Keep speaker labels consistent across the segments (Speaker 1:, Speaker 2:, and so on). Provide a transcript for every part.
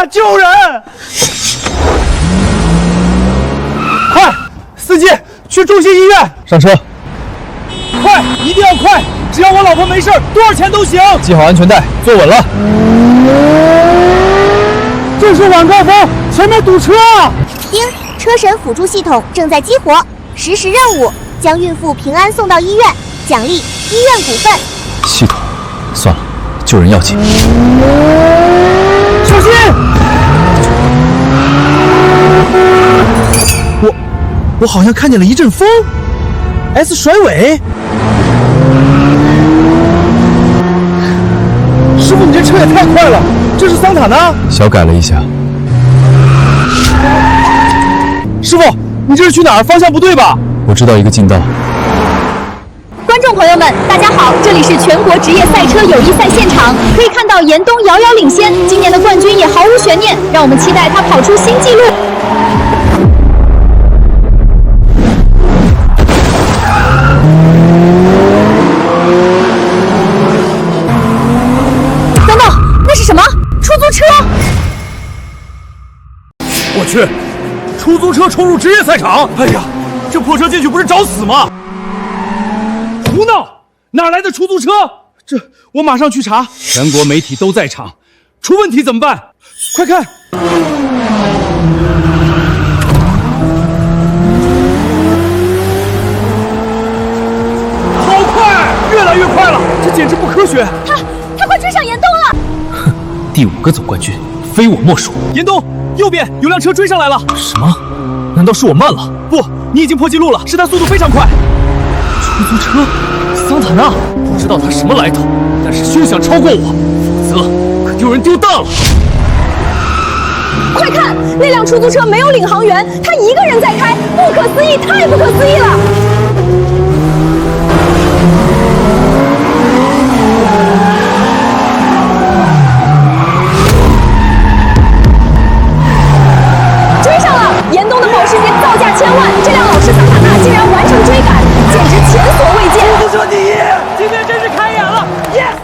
Speaker 1: 救人！快，司机，去中心医院！
Speaker 2: 上车！
Speaker 1: 快，一定要快！只要我老婆没事，多少钱都行。
Speaker 2: 系好安全带，坐稳了。
Speaker 1: 这是晚高峰，前面堵车啊！
Speaker 3: 丁，车神辅助系统正在激活，实时任务：将孕妇平安送到医院，奖励医院股份。
Speaker 2: 系统，算了，救人要紧。
Speaker 1: 小心！我好像看见了一阵风 ，S 甩尾。师傅，你这车也太快了！这是桑塔纳？
Speaker 2: 小改了一下。
Speaker 1: 师傅，你这是去哪儿？方向不对吧？
Speaker 2: 我知道一个近道。
Speaker 4: 观众朋友们，大家好，这里是全国职业赛车友谊赛现场，可以看到严冬遥遥领先，今年的冠军也毫无悬念，让我们期待他跑出新纪录。等等，那是什么？出租车！
Speaker 1: 我去，出租车冲入职业赛场！哎呀，这破车进去不是找死吗？胡闹！哪来的出租车？我马上去查。全国媒体都在场，出问题怎么办？快看！好快，越来越快了，这简直不科学！
Speaker 4: 他快追上严冬了！
Speaker 2: 哼，第5个总冠军，非我莫属。
Speaker 1: 严冬，右边有辆车追上来了。
Speaker 2: 什么？难道是我慢了？
Speaker 1: 不，你已经破纪录了，是他速度非常快。出租车，桑塔纳，不知道他什么来头，但是休想超过我，否则可丢人丢大了。
Speaker 4: 快看，那辆出租车没有领航员，他一个人在开，不可思议，太不可思议了！追上了！严冬的保时捷造价1000万，这辆老式桑塔纳竟然完成追赶，简直前所未见！
Speaker 1: 出租车第一，今天真是开眼了 ，yes！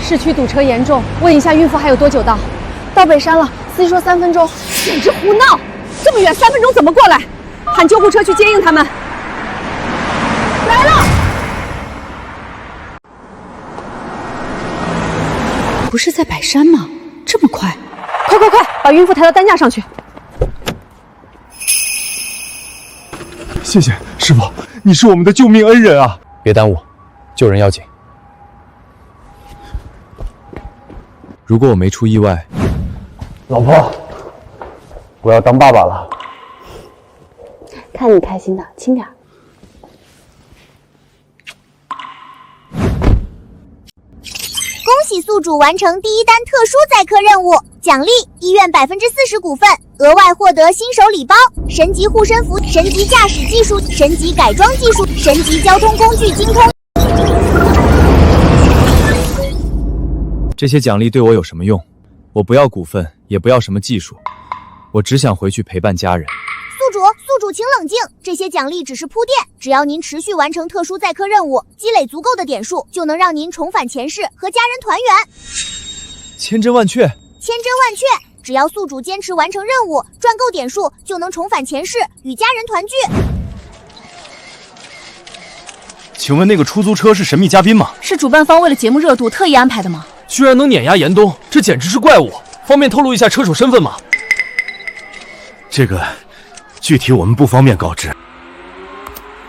Speaker 4: 市区堵车严重，问一下孕妇还有多久到？到北山了，司机说3分钟，简直胡闹！这么远3分钟怎么过来？喊救护车去接应他们。来了！不是在百山吗？这么快？快，把孕妇抬到担架上去。
Speaker 1: 谢谢师傅，你是我们的救命恩人啊！
Speaker 2: 别耽误，救人要紧。如果我没出意外，
Speaker 1: 老婆，我要当爸爸了。
Speaker 4: 看你开心的，轻点。
Speaker 3: 恭喜宿主完成第1单特殊载客任务，奖励医院40%股份，额外获得新手礼包、神级护身符、神级驾驶技术、神级改装技术、神级交通工具精通。
Speaker 2: 这些奖励对我有什么用？我不要股份，也不要什么技术，我只想回去陪伴家人。
Speaker 3: 宿主请冷静，这些奖励只是铺垫，只要您持续完成特殊载客任务，积累足够的点数，就能让您重返前世和家人团圆。
Speaker 2: 千真万确，
Speaker 3: 只要宿主坚持完成任务，赚够点数，就能重返前世与家人团聚。
Speaker 1: 请问那个出租车是神秘嘉宾吗？
Speaker 4: 是主办方为了节目热度特意安排的吗？
Speaker 1: 居然能碾压严冬，这简直是怪物！方便透露一下车手身份吗？
Speaker 5: 这个具体我们不方便告知。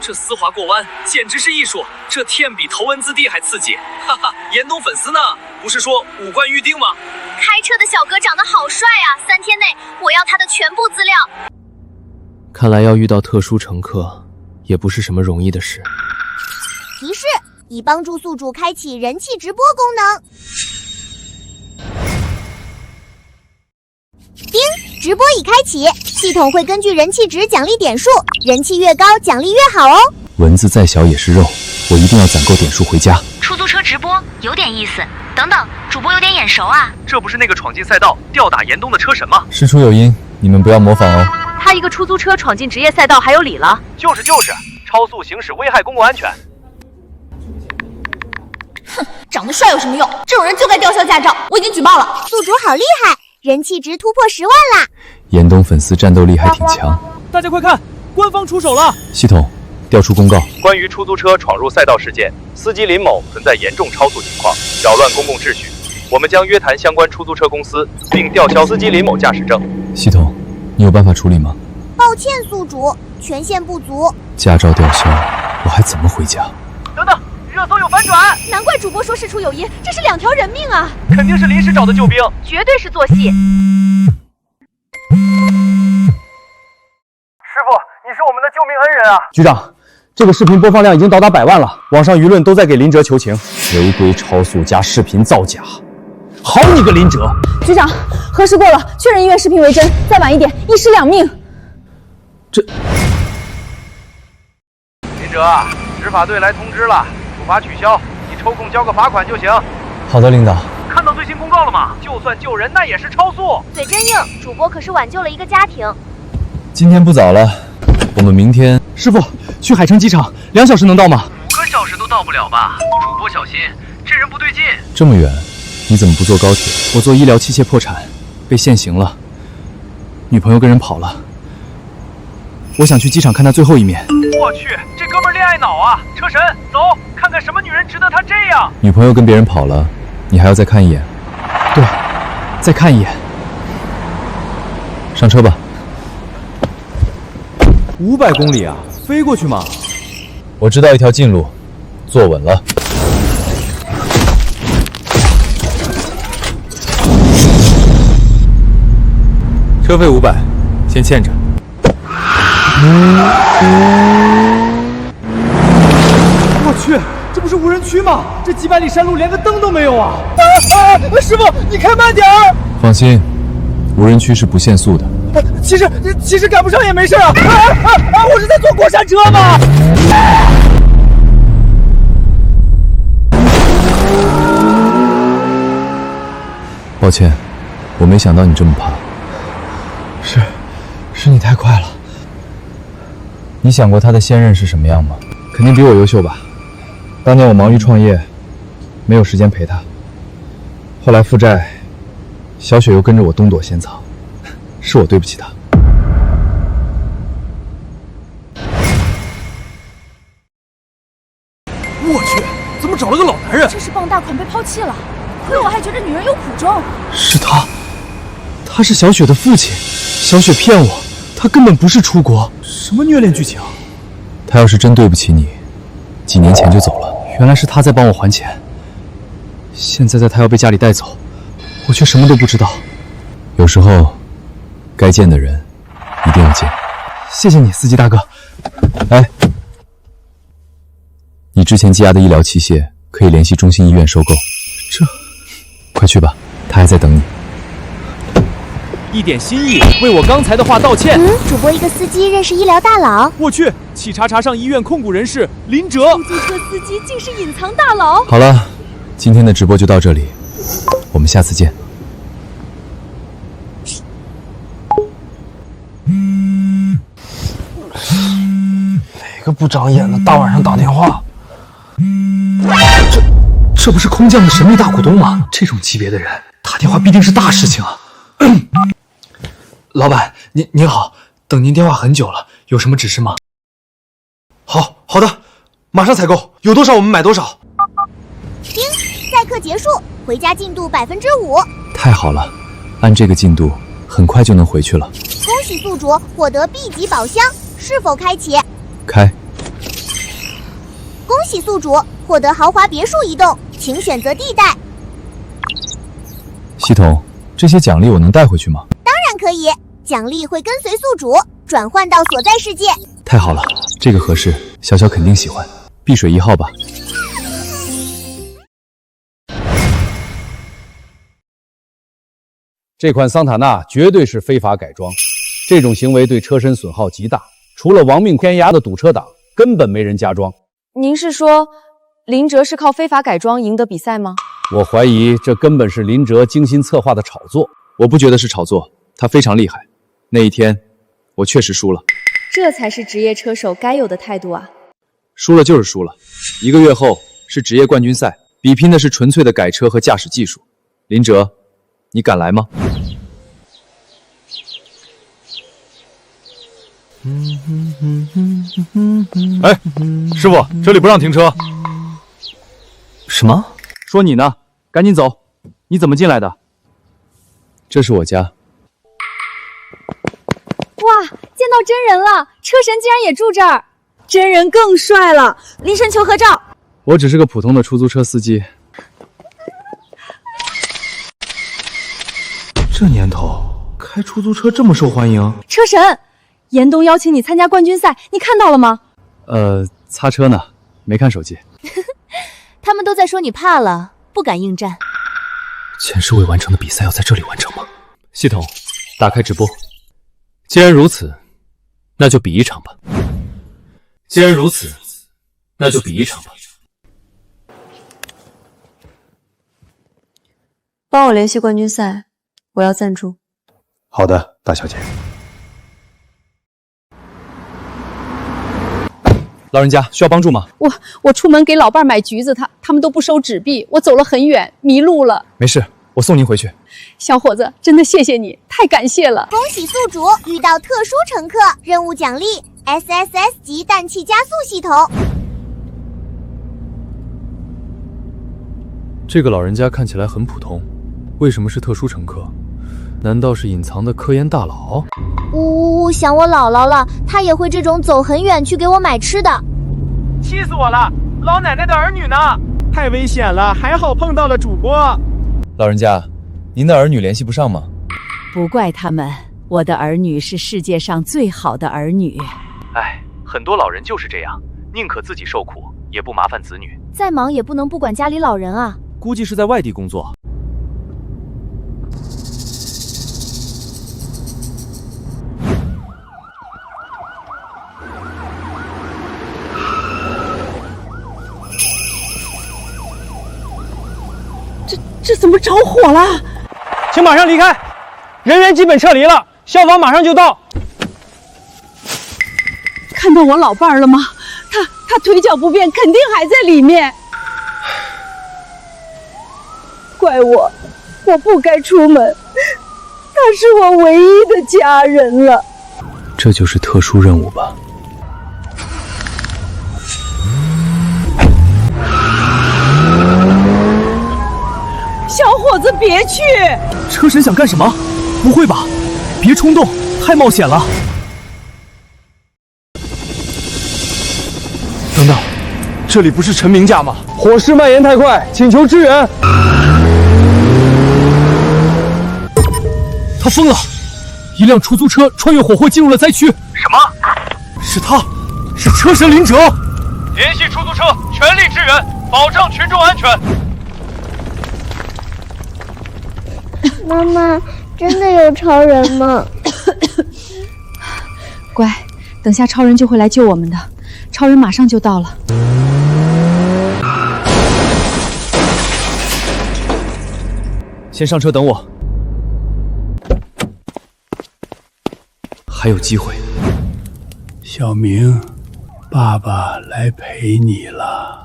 Speaker 6: 这丝滑过弯简直是艺术，这天比头文字 D 还刺激，哈哈！严冬粉丝呢？不是说5冠预定吗？
Speaker 3: 开车的小哥长得好帅啊！3天内我要他的全部资料。
Speaker 2: 看来要遇到特殊乘客，也不是什么容易的事。
Speaker 3: 提示：已帮助宿主开启人气直播功能。叮，直播已开启，系统会根据人气值奖励点数，人气越高奖励越好哦。
Speaker 2: 蚊子再小也是肉，我一定要攒够点数回家。
Speaker 7: 出租车直播有点意思，等等，主播有点眼熟啊。
Speaker 6: 这不是那个闯进赛道吊打严冬的车神吗？
Speaker 2: 事出有因，你们不要模仿哦。
Speaker 4: 他一个出租车闯进职业赛道还有理了？
Speaker 6: 就是，超速行驶危害公共安全。
Speaker 4: 长得帅有什么用？这种人就该吊销驾照，我已经举报了。
Speaker 3: 宿主好厉害，人气值突破10万啦！
Speaker 2: 严冬粉丝战斗力还挺强。
Speaker 1: 大家快看，官方出手了！
Speaker 2: 系统调出公告，
Speaker 5: 关于出租车闯入赛道事件，司机林某存在严重超速情况，扰乱公共秩序。我们将约谈相关出租车公司，并吊销司机林某驾驶证。
Speaker 2: 系统，你有办法处理吗？
Speaker 3: 抱歉，宿主，权限不足。
Speaker 2: 驾照吊销，我还怎么回家？
Speaker 6: 等等，热搜有反转，
Speaker 4: 难怪主播说事出有因，这是2条人命啊！
Speaker 6: 肯定是临时找的救兵，
Speaker 7: 绝对是做戏。
Speaker 6: 师傅，你是我们的救命恩人啊！
Speaker 1: 局长，这个视频播放量已经到达100万了，网上舆论都在给林哲求情，违规超速加视频造假。好你个林哲！
Speaker 4: 局长，核实过了，确认医院视频为真，再晚一点，1尸2命。
Speaker 6: 林哲，执法队来通知了，处罚取消，你抽空交个罚款就行。
Speaker 2: 好的，领导。
Speaker 6: 看到最新公告了吗？就算救人，那也是超速。
Speaker 7: 嘴真硬，主播可是挽救了一个家庭。
Speaker 2: 今天不早了，我们明天。
Speaker 1: 师傅，去海城机场2小时能到吗
Speaker 6: 5个小时都到不了吧？主播小心，这人不对劲。
Speaker 2: 这么远，你怎么不坐高铁？我做医疗器械破产，被限行了，女朋友跟人跑了。我想去机场看他最后一面。
Speaker 6: 我去，这哥们儿恋爱脑啊！车神，走，看看什么女人值得他这样。
Speaker 2: 女朋友跟别人跑了，你还要再看一眼？
Speaker 1: 对，再看一眼。
Speaker 2: 上车吧。
Speaker 1: 500公里啊，飞过去吗？
Speaker 2: 我知道一条近路，坐稳了。车费500，先欠着。
Speaker 1: 我去，这不是无人区吗？这几百里山路连个灯都没有啊！师傅，你开慢点儿。
Speaker 2: 放心，无人区是不限速的。
Speaker 1: 其实赶不上也没事啊！我是在坐过山车吗？
Speaker 2: 抱歉，我没想到你这么怕。
Speaker 1: 是你太快了。
Speaker 2: 你想过他的现任是什么样吗？肯定比我优秀吧。当年我忙于创业，没有时间陪他。后来负债，小雪又跟着我东躲西藏，是我对不起他。
Speaker 1: 我去，怎么找了个老男人？
Speaker 4: 这是傍大款被抛弃了，亏我还觉得女人有苦衷。
Speaker 1: 是他是小雪的父亲。小雪骗我，他根本不是出国。什么虐恋剧情？
Speaker 2: 他要是真对不起你，几年前就走了。
Speaker 1: 原来是他在帮我还钱。现在他要被家里带走，我却什么都不知道。
Speaker 2: 有时候，该见的人一定要见。
Speaker 1: 谢谢你，司机大哥。
Speaker 2: 哎，你之前积压的医疗器械可以联系中心医院收购。快去吧，他还在等你。
Speaker 1: 一点心意，为我刚才的话道歉。
Speaker 3: 主播一个司机认识医疗大佬。
Speaker 1: 我去，企查查上医院控股人士林哲。
Speaker 4: 出租车司机竟是隐藏大佬。
Speaker 2: 好了，今天的直播就到这里，我们下次见。
Speaker 1: 哪个不长眼的大晚上打电话？这不是空降的神秘大股东吗？这种级别的人打电话必定是大事情啊！老板，您好，等您电话很久了，有什么指示吗？好的，马上采购，有多少我们买多少。
Speaker 3: 叮，载客结束，回家进度5%。
Speaker 2: 太好了，按这个进度，很快就能回去了。
Speaker 3: 恭喜宿主获得 B 级宝箱，是否开启？
Speaker 2: 开。
Speaker 3: 恭喜宿主获得豪华别墅一栋，请选择地带。
Speaker 2: 系统，这些奖励我能带回去吗？
Speaker 3: 当然可以，奖励会跟随宿主转换到所在世界。
Speaker 2: 太好了，这个合适，小小肯定喜欢。碧水1号吧。
Speaker 8: 这款桑塔纳绝对是非法改装，这种行为对车身损耗极大，除了亡命天涯的堵车党，根本没人加装。
Speaker 4: 您是说林哲是靠非法改装赢得比赛吗？
Speaker 8: 我怀疑这根本是林哲精心策划的炒作。
Speaker 2: 我不觉得是炒作，他非常厉害。那一天，我确实输了。
Speaker 4: 这才是职业车手该有的态度啊！
Speaker 2: 输了就是输了。1个月后是职业冠军赛，比拼的是纯粹的改车和驾驶技术。林哲，你敢来吗？哎，师傅，这里不让停车。
Speaker 1: 什么？
Speaker 2: 说你呢，赶紧走。你怎么进来的？这是我家。
Speaker 4: 哇，见到真人了！车神竟然也住这儿，真人更帅了。林深求合照。
Speaker 2: 我只是个普通的出租车司机。
Speaker 1: 这年头开出租车这么受欢迎？
Speaker 4: 车神，严冬邀请你参加冠军赛，你看到了吗？
Speaker 2: 擦车呢，没看手机。
Speaker 3: 他们都在说你怕了，不敢应战。
Speaker 1: 前世未完成的比赛要在这里完成吗？
Speaker 6: 系统，打开直播。既然如此，那就比一场吧。既然如此，那就比一场吧。
Speaker 9: 帮我联系冠军赛，我要赞助。
Speaker 1: 好的，大小姐。
Speaker 2: 老人家需要帮助吗？
Speaker 4: 我出门给老伴买橘子，他们都不收纸币，我走了很远，迷路了。
Speaker 2: 没事，我送您回去。
Speaker 4: 小伙子，真的谢谢你，太感谢了！
Speaker 3: 恭喜宿主遇到特殊乘客，任务奖励 SSS 级氮气加速系统。
Speaker 2: 这个老人家看起来很普通，为什么是特殊乘客？难道是隐藏的科研大佬？
Speaker 3: 呜，想我姥姥了，她也会这种走很远去给我买吃的。
Speaker 1: 气死我了！老奶奶的儿女呢？太危险了，还好碰到了主播。
Speaker 2: 老人家，您的儿女联系不上吗？
Speaker 10: 不怪他们，我的儿女是世界上最好的儿女。
Speaker 5: 哎，很多老人就是这样，宁可自己受苦，也不麻烦子女。
Speaker 3: 再忙也不能不管家里老人啊。
Speaker 2: 估计是在外地工作。
Speaker 4: 这怎么着火了？
Speaker 1: 请马上离开，人员基本撤离了，消防马上就到。
Speaker 4: 看到我老伴儿了吗？他腿脚不便，肯定还在里面。怪我不该出门，他是我唯一的家人了。
Speaker 2: 这就是特殊任务吧？
Speaker 4: 小伙子，别去！
Speaker 1: 车神想干什么？不会吧？别冲动，太冒险了。等等，这里不是陈明家吗？火势蔓延太快，请求支援。他疯了！一辆出租车穿越火祸进入了灾区。
Speaker 5: 什么？
Speaker 1: 是他，是车神林哲。
Speaker 5: 联系出租车，全力支援，保障群众安全。
Speaker 3: 妈妈，真的有超人吗？
Speaker 4: 乖，等下超人就会来救我们的，超人马上就到了。
Speaker 2: 先上车等我，还有机会。
Speaker 11: 小明，爸爸来陪你了。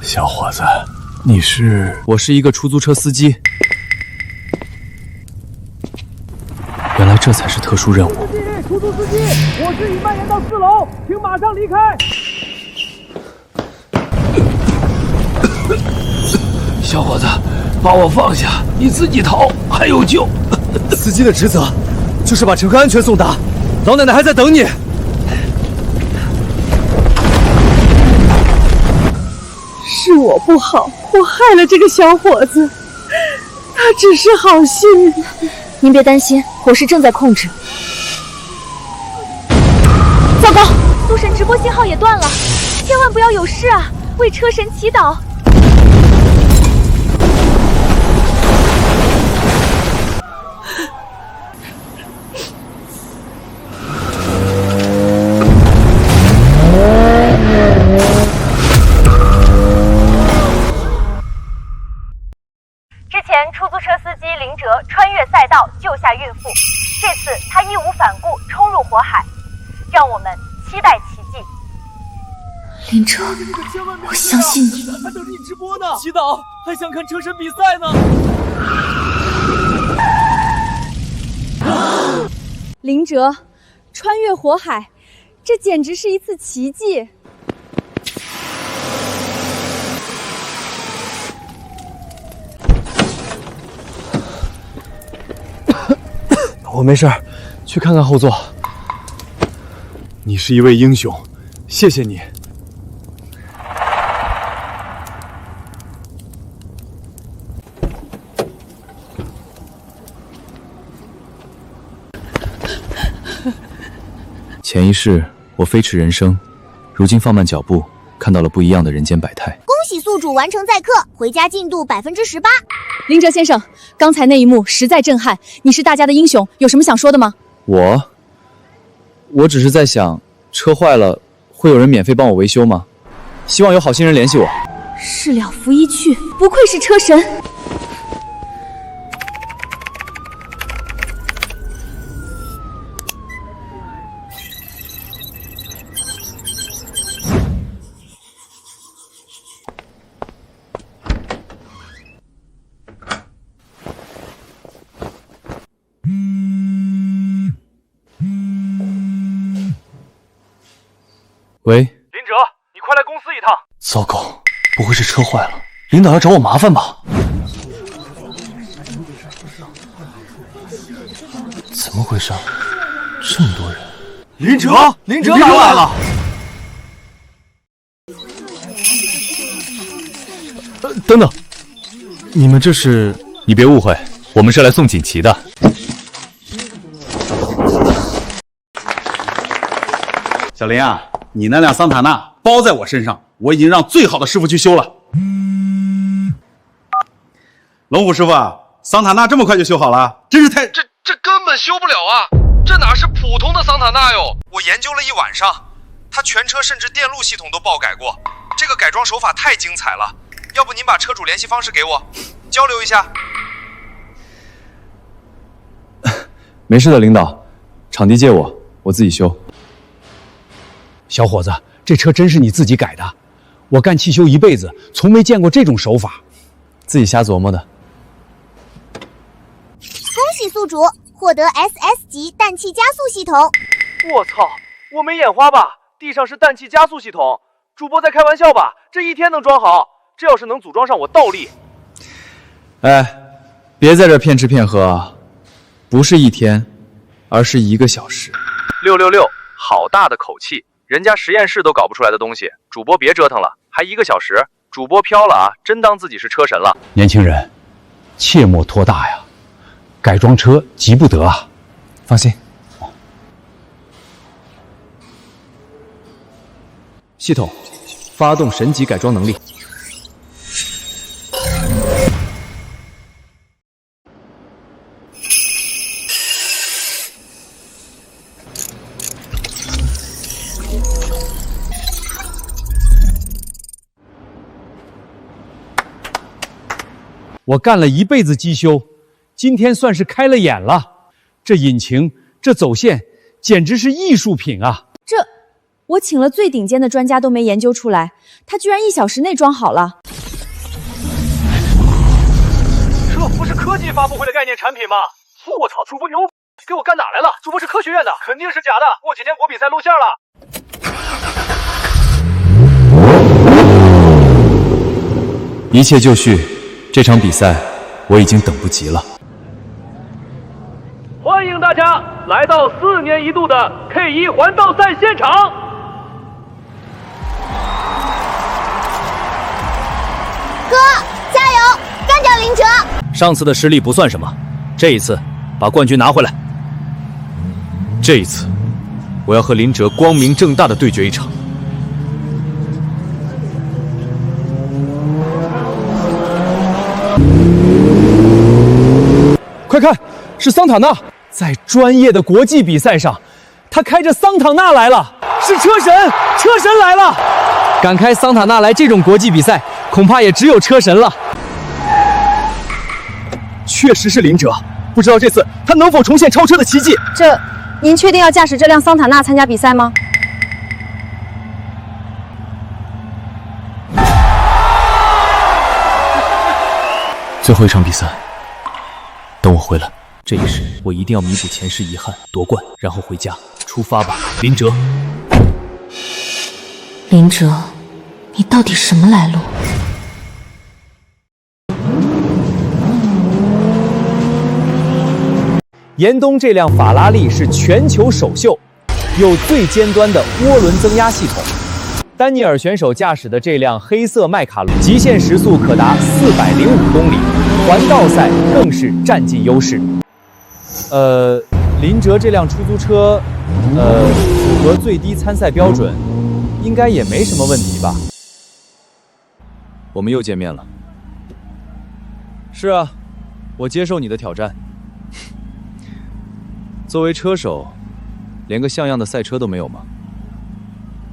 Speaker 11: 小伙子，你是？
Speaker 2: 我是一个出租车司机。原来这才是特殊任务。
Speaker 1: 出租司机，火势已蔓延到4楼，请马上离开。
Speaker 11: 小伙子，把我放下，你自己逃，还有救。
Speaker 1: 司机的职责就是把乘客安全送达，老奶奶还在等你。
Speaker 4: 是我不好，我害了这个小伙子，他只是好心。
Speaker 3: 您别担心，火势正在控制。
Speaker 4: 糟糕，
Speaker 3: 苏神直播信号也断了，千万不要有事啊！为车神祈祷。
Speaker 7: 之前出租车司机林哲穿越赛道救下孕妇，这次他义无反顾冲入火海，让我们期待奇迹。
Speaker 9: 林哲，我相信你。
Speaker 1: 还等你直播呢，祈祷，还想看车神比赛呢。
Speaker 4: 林哲，穿越火海，这简直是一次奇迹。
Speaker 2: 我没事儿，去看看后座。
Speaker 1: 你是一位英雄，谢谢你。
Speaker 2: 前一世我飞驰人生，如今放慢脚步，看到了不一样的人间百态。
Speaker 3: 恭喜宿主完成载客，回家进度18%。
Speaker 4: 林哲先生，刚才那一幕实在震撼，你是大家的英雄，有什么想说的吗？
Speaker 2: 我只是在想，车坏了会有人免费帮我维修吗？希望有好心人联系我。
Speaker 4: 事了拂衣去，不愧是车神。
Speaker 2: 喂，
Speaker 6: 林哲，你快来公司一趟。
Speaker 1: 糟糕，不会是车坏了？领导要找我麻烦吧？怎么回事？这么多人！林哲来了！
Speaker 2: 等等，
Speaker 1: 你们这是？
Speaker 8: 你别误会，我们是来送锦旗的。
Speaker 12: 小林啊，你那辆桑塔纳包在我身上，我已经让最好的师傅去修了。龙虎师傅啊，桑塔纳这么快就修好了，真是太……
Speaker 13: 这根本修不了啊！这哪是普通的桑塔纳哟？我研究了一晚上，它全车甚至电路系统都爆改过，这个改装手法太精彩了。要不您把车主联系方式给我，交流一下。
Speaker 2: 没事的，领导，场地借我自己修。
Speaker 8: 小伙子，这车真是你自己改的？我干汽修一辈子，从没见过这种手法。
Speaker 2: 自己瞎琢磨的。
Speaker 3: 恭喜宿主获得 SS 级氮气加速系统。
Speaker 6: 我操，我没眼花吧？地上是氮气加速系统，主播在开玩笑吧？这一天能装好？这要是能组装上，我倒立。
Speaker 2: 哎，别在这骗吃骗喝啊！不是一天，而是1个小时。
Speaker 5: 666，好大的口气！人家实验室都搞不出来的东西，主播别折腾了，还1个小时，主播飘了啊！真当自己是车神了。
Speaker 8: 年轻人，切莫托大呀，改装车急不得啊。
Speaker 2: 放心。系统，发动神级改装能力。
Speaker 8: 我干了一辈子机修，今天算是开了眼了。这引擎，这走线，简直是艺术品啊！
Speaker 4: 我请了最顶尖的专家都没研究出来，他居然1小时内装好了。
Speaker 6: 这不是科技发布会的概念产品吗？我操，主播牛，给我干哪来了？主播是科学院的，肯定是假的。过几天国比赛露馅了。
Speaker 2: 一切就绪，这场比赛我已经等不及了。
Speaker 6: 欢迎大家来到4年一度的 K1 环道赛现场。
Speaker 3: 哥，加油，干掉林哲！
Speaker 8: 上次的失利不算什么，这一次把冠军拿回来。这一次，我要和林哲光明正大的对决一场。快看，是桑塔纳！在专业的国际比赛上，他开着桑塔纳来了，是车神！车神来了！敢开桑塔纳来这种国际比赛，恐怕也只有车神了。确实是林哲，不知道这次他能否重现超车的奇迹。
Speaker 4: 您确定要驾驶这辆桑塔纳参加比赛吗？
Speaker 1: 最后一场比赛，等我回来。
Speaker 6: 这一世我一定要弥补前世遗憾，夺冠，然后回家。出发吧，林哲。
Speaker 9: 林哲，你到底什么来路？
Speaker 8: 严冬这辆法拉利是全球首秀，有最尖端的涡轮增压系统。丹尼尔选手驾驶的这辆黑色迈卡伦，极限时速可达405公里，环道赛更是占尽优势。林哲这辆出租车，符合最低参赛标准，应该也没什么问题吧？我们又见面了。是啊，我接受你的挑战。作为车手，连个像样的赛车都没有吗？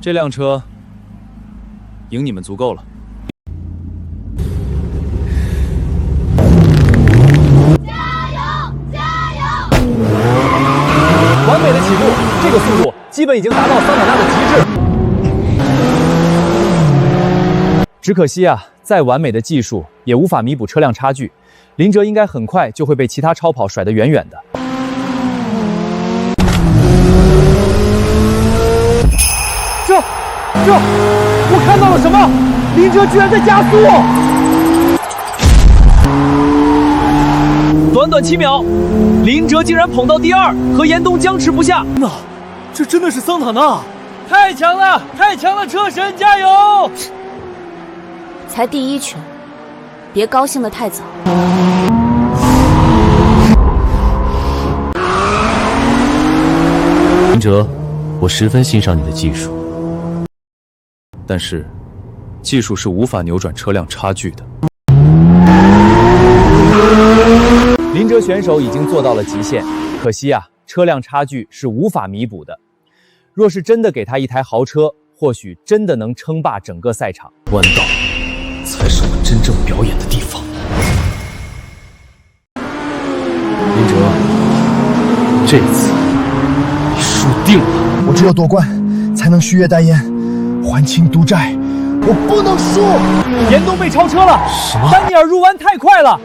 Speaker 8: 这辆车赢你们足够了。加油！加油！完美的起步，这个速度基本已经达到桑塔纳的极致。只可惜啊，再完美的技术也无法弥补车辆差距。林哲应该很快就会被其他超跑甩得远远的。我看到了什么？林哲居然在加速！短短7秒，林哲竟然捧到第2，和严冬僵持不下。那，这真的是桑塔纳！太强了，太强了，车神加油！
Speaker 9: 才第1圈，别高兴得太早。
Speaker 6: 林哲，我十分欣赏你的技术。但是，技术是无法扭转车辆差距的。林哲选手已经做到了极限，可惜啊，车辆差距是无法弥补的。若是真的给他一台豪车，或许真的能称霸整个赛场。弯道才是我真正表演的地方。林哲，这次你输定了。
Speaker 14: 我只有夺冠，才能续约代言。还清赌债，我不能输！
Speaker 8: 严冬被超车了，
Speaker 6: 什么？
Speaker 8: 丹尼尔入弯太快了。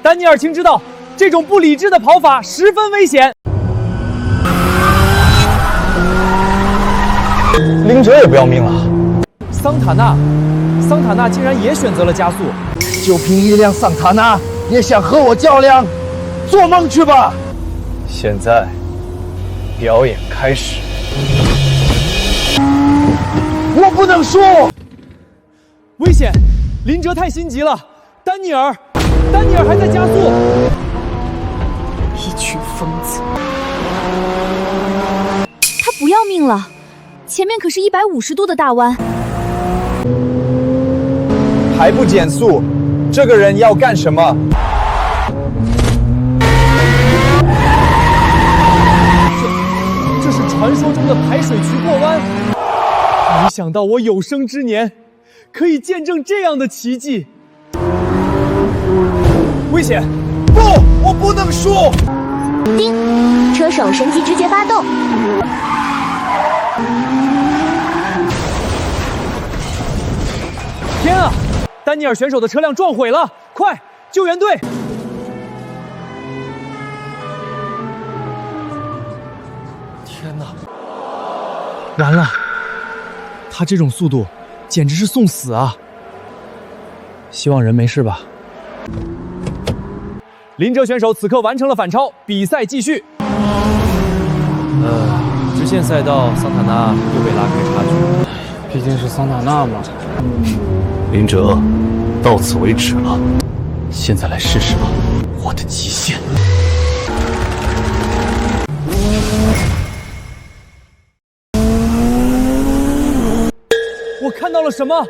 Speaker 8: 丹尼尔请知道，这种不理智的跑法十分危险。
Speaker 2: 林哲也不要命了。
Speaker 8: 桑塔纳竟然也选择了加速。
Speaker 14: 就凭一辆桑塔纳，也想和我较量？做梦去吧！
Speaker 2: 现在，表演开始。
Speaker 14: 我不能输！
Speaker 8: 危险！林哲太心急了。丹尼尔还在加速。
Speaker 9: 一群疯子！他不要命了，前面可是150度的大弯。
Speaker 2: 还不减速？这个人要干什么？
Speaker 8: 这是传说中的排水渠过弯。没想到我有生之年可以见证这样的奇迹。危险！
Speaker 14: 不，我不能输！
Speaker 3: 叮，车手神级直觉发动。
Speaker 8: 天啊！丹尼尔选手的车辆撞毁了，快，救援队！天哪！完了！他这种速度，简直是送死啊！希望人没事吧。林哲选手此刻完成了反超，比赛继续。直线赛道，桑塔纳又被拉开差距。
Speaker 15: 毕竟是桑塔纳嘛。
Speaker 6: 林哲，到此为止了。现在来试试吧，我的极限。
Speaker 8: 我看到了什么？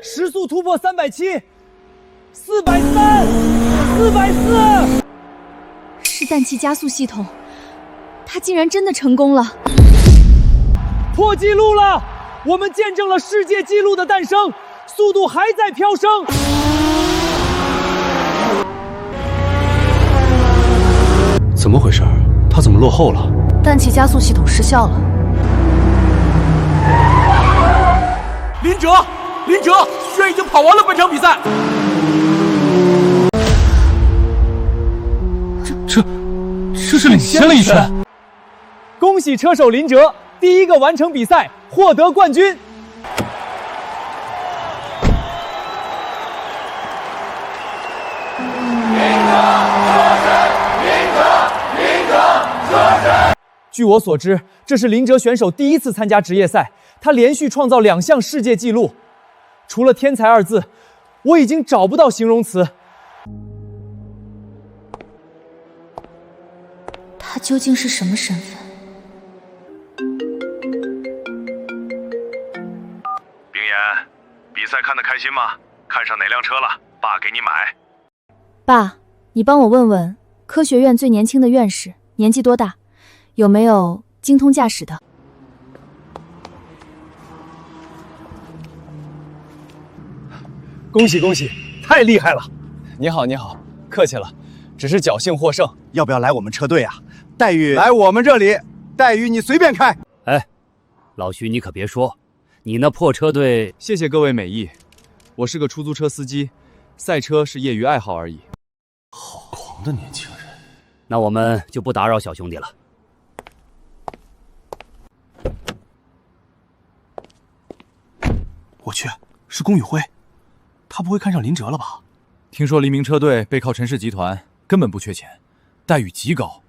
Speaker 8: 时速突破370，440，440！
Speaker 9: 是氮气加速系统，它竟然真的成功了！
Speaker 8: 破纪录了！我们见证了世界纪录的诞生，速度还在飙升。
Speaker 6: 怎么回事？他怎么落后了？
Speaker 9: 氮气加速系统失效了。
Speaker 1: 林哲，轩已经跑完了本场比赛。这是领先了一圈。
Speaker 8: 恭喜车手林哲第一个完成比赛，获得冠军。据我所知，这是林哲选手第一次参加职业赛，他连续创造2项世界纪录。除了天才2字，我已经找不到形容词。
Speaker 9: 他究竟是什么身份？
Speaker 5: 冰岩，比赛看得开心吗？看上哪辆车了？爸给你买。
Speaker 9: 爸，你帮我问问科学院最年轻的院士年纪多大，有没有精通驾驶的？
Speaker 8: 恭喜恭喜，太厉害了！你好你好，客气了，只是侥幸获胜。
Speaker 14: 要不要来我们车队啊？待遇来我们这里，待遇你随便开。
Speaker 15: 哎，老徐你可别说，你那破车队……
Speaker 2: 谢谢各位美意，我是个出租车司机，赛车是业余爱好而已。
Speaker 1: 好狂的年轻人！
Speaker 15: 那我们就不打扰小兄弟了。
Speaker 1: 我去，是龚宇辉，他不会看上林哲了吧？
Speaker 2: 听说黎明车队背靠陈氏集团，根本不缺钱，待遇极高。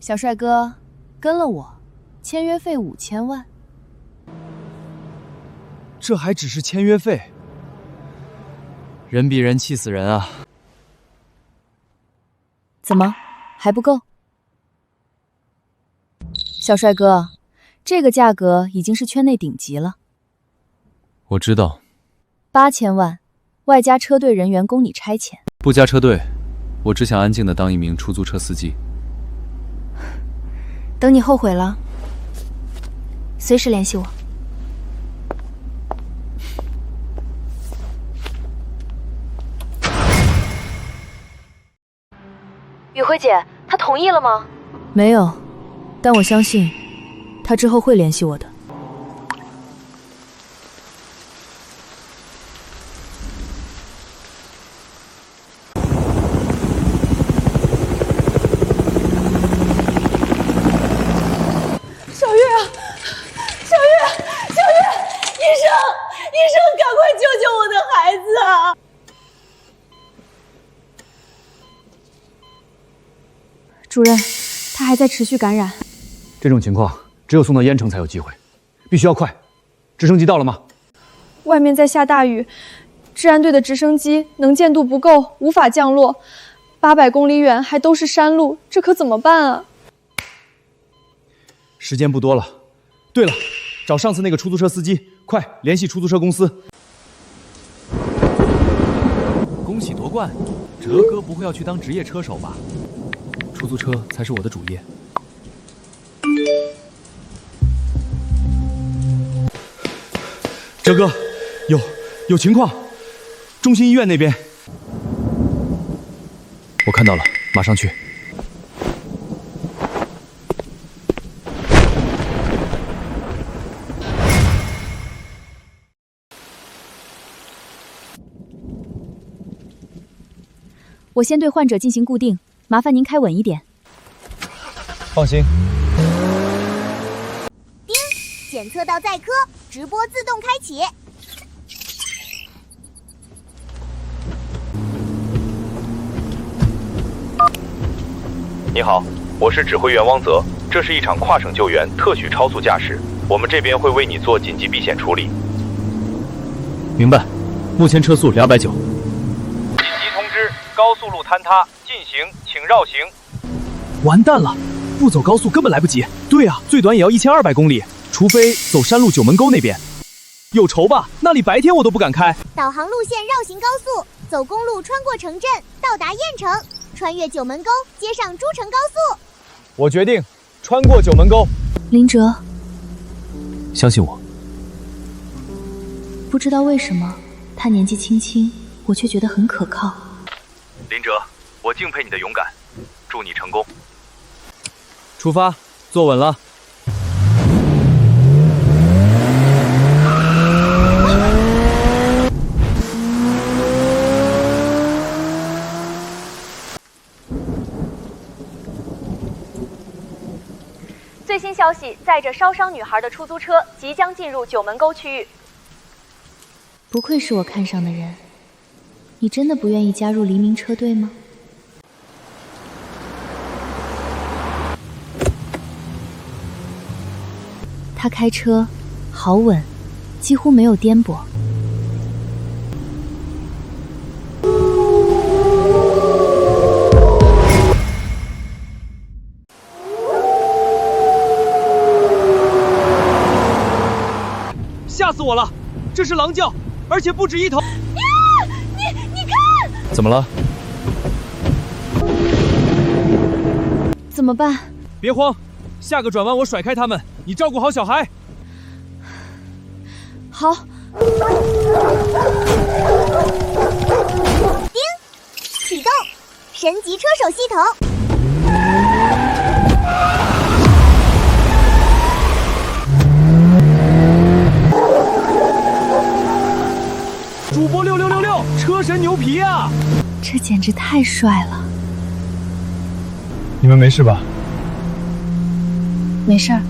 Speaker 9: 小帅哥，跟了我，签约费5000万。
Speaker 2: 这还只是签约费，人比人气死人啊！
Speaker 9: 怎么还不够？小帅哥，这个价格已经是圈内顶级了。
Speaker 2: 我知道。
Speaker 9: 8000万，外加车队人员供你差遣。
Speaker 2: 不加车队，我只想安静地当一名出租车司机。
Speaker 9: 等你后悔了，随时联系我。
Speaker 4: 宇辉姐，她同意了吗？
Speaker 9: 没有，但我相信，她之后会联系我的。主任，他还在持续感染。
Speaker 8: 这种情况只有送到燕城才有机会，必须要快。直升机到了吗？
Speaker 4: 外面在下大雨，治安队的直升机能见度不够，无法降落。800公里远还都是山路，这可怎么办啊？
Speaker 8: 时间不多了。对了，找上次那个出租车司机，快联系出租车公司。
Speaker 2: 恭喜夺冠，哲哥不会要去当职业车手吧？出租车才是我的主业。
Speaker 8: 哲哥，有情况，中心医院那边。
Speaker 2: 我看到了，马上去。
Speaker 9: 我先对患者进行固定，麻烦您开稳一点。
Speaker 8: 放心。
Speaker 3: 叮，检测到在科，直播自动开启。
Speaker 5: 你好，我是指挥员汪泽，这是一场跨省救援，特许超速驾驶，我们这边会为你做紧急避险处理。
Speaker 8: 明白，目前车速290。
Speaker 5: 紧急通知，高速路坍塌，进行，请绕行。
Speaker 8: 完蛋了，不走高速根本来不及。对啊，最短也要1200公里，除非走山路九门沟那边。有仇吧？那里白天我都不敢开。
Speaker 3: 导航路线绕行高速，走公路穿过城镇，到达燕城，穿越九门沟，接上诸城高速。
Speaker 8: 我决定穿过九门沟。
Speaker 9: 林哲，
Speaker 2: 相信我。
Speaker 9: 不知道为什么，他年纪轻轻，我却觉得很可靠。
Speaker 5: 林哲，我敬佩你的勇敢，祝你成功。
Speaker 8: 出发，坐稳了。
Speaker 7: 消息，载着烧伤女孩的出租车即将进入九门沟区域。
Speaker 9: 不愧是我看上的人，你真的不愿意加入黎明车队吗？他开车好稳，几乎没有颠簸。
Speaker 8: 吓死我了！这是狼叫，而且不止一头。
Speaker 7: 你看，
Speaker 2: 怎么了？
Speaker 9: 怎么办？
Speaker 8: 别慌，下个转弯我甩开他们，你照顾好小孩。
Speaker 9: 好。
Speaker 3: 叮，启动神级车手系统。
Speaker 8: 主播6666，车神牛皮啊！
Speaker 9: 这简直太帅了。
Speaker 2: 你们没事吧？
Speaker 9: 没事儿。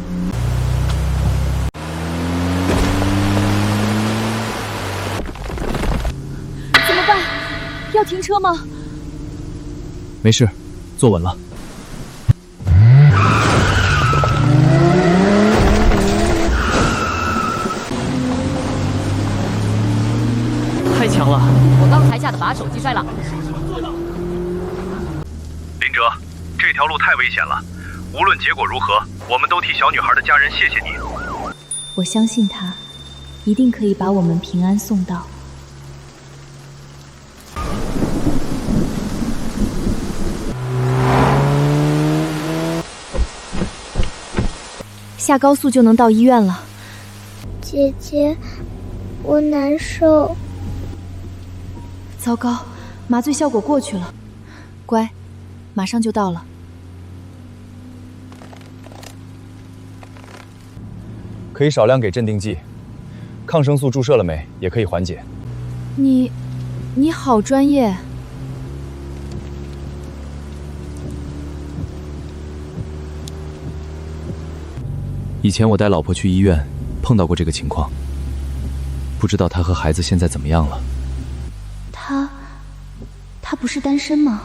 Speaker 9: 怎么办？要停车吗？
Speaker 2: 没事，坐稳了。
Speaker 15: 太强了！我刚才吓得把手机摔了。
Speaker 5: 林哲，这条路太危险了，无论结果如何，我们都替小女孩的家人谢谢你。
Speaker 9: 我相信他，一定可以把我们平安送到。下高速就能到医院了。
Speaker 3: 姐姐，我难受。
Speaker 9: 糟糕，麻醉效果过去了。乖，马上就到了。
Speaker 2: 可以少量给镇定剂，抗生素注射了没？也可以缓解。
Speaker 9: 你好专业。
Speaker 2: 以前我带老婆去医院，碰到过这个情况。不知道她和孩子现在怎么样了？
Speaker 9: 他不是单身吗？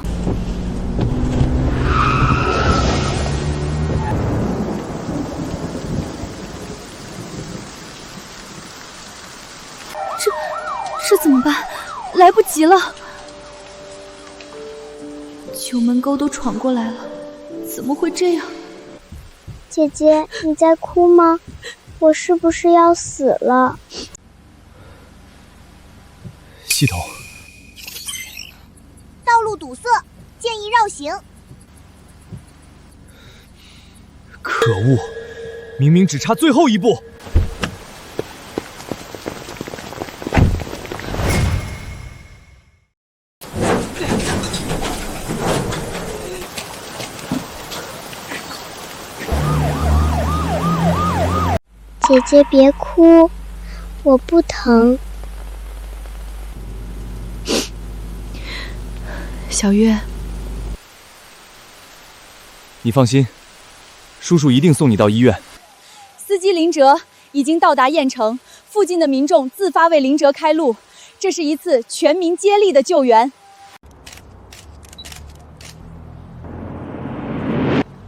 Speaker 9: 这怎么办？来不及了！九门沟都闯过来了，怎么会这样？
Speaker 3: 姐姐，你在哭吗？我是不是要死了？
Speaker 2: 系统。
Speaker 3: 道路堵塞，建议绕行。
Speaker 8: 可恶，明明只差最后一步。
Speaker 3: 姐姐别哭，我不疼。
Speaker 9: 小月，
Speaker 2: 你放心，叔叔一定送你到医院。
Speaker 4: 司机林哲已经到达堰城，附近的民众自发为林哲开路，这是一次全民接力的救援。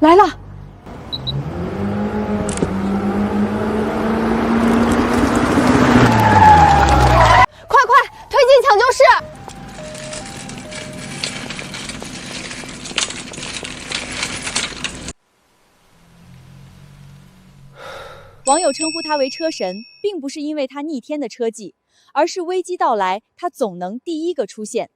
Speaker 4: 来了！快快推进抢救室！网友称呼他为车神，并不是因为他逆天的车技，而是危机到来，他总能第一个出现，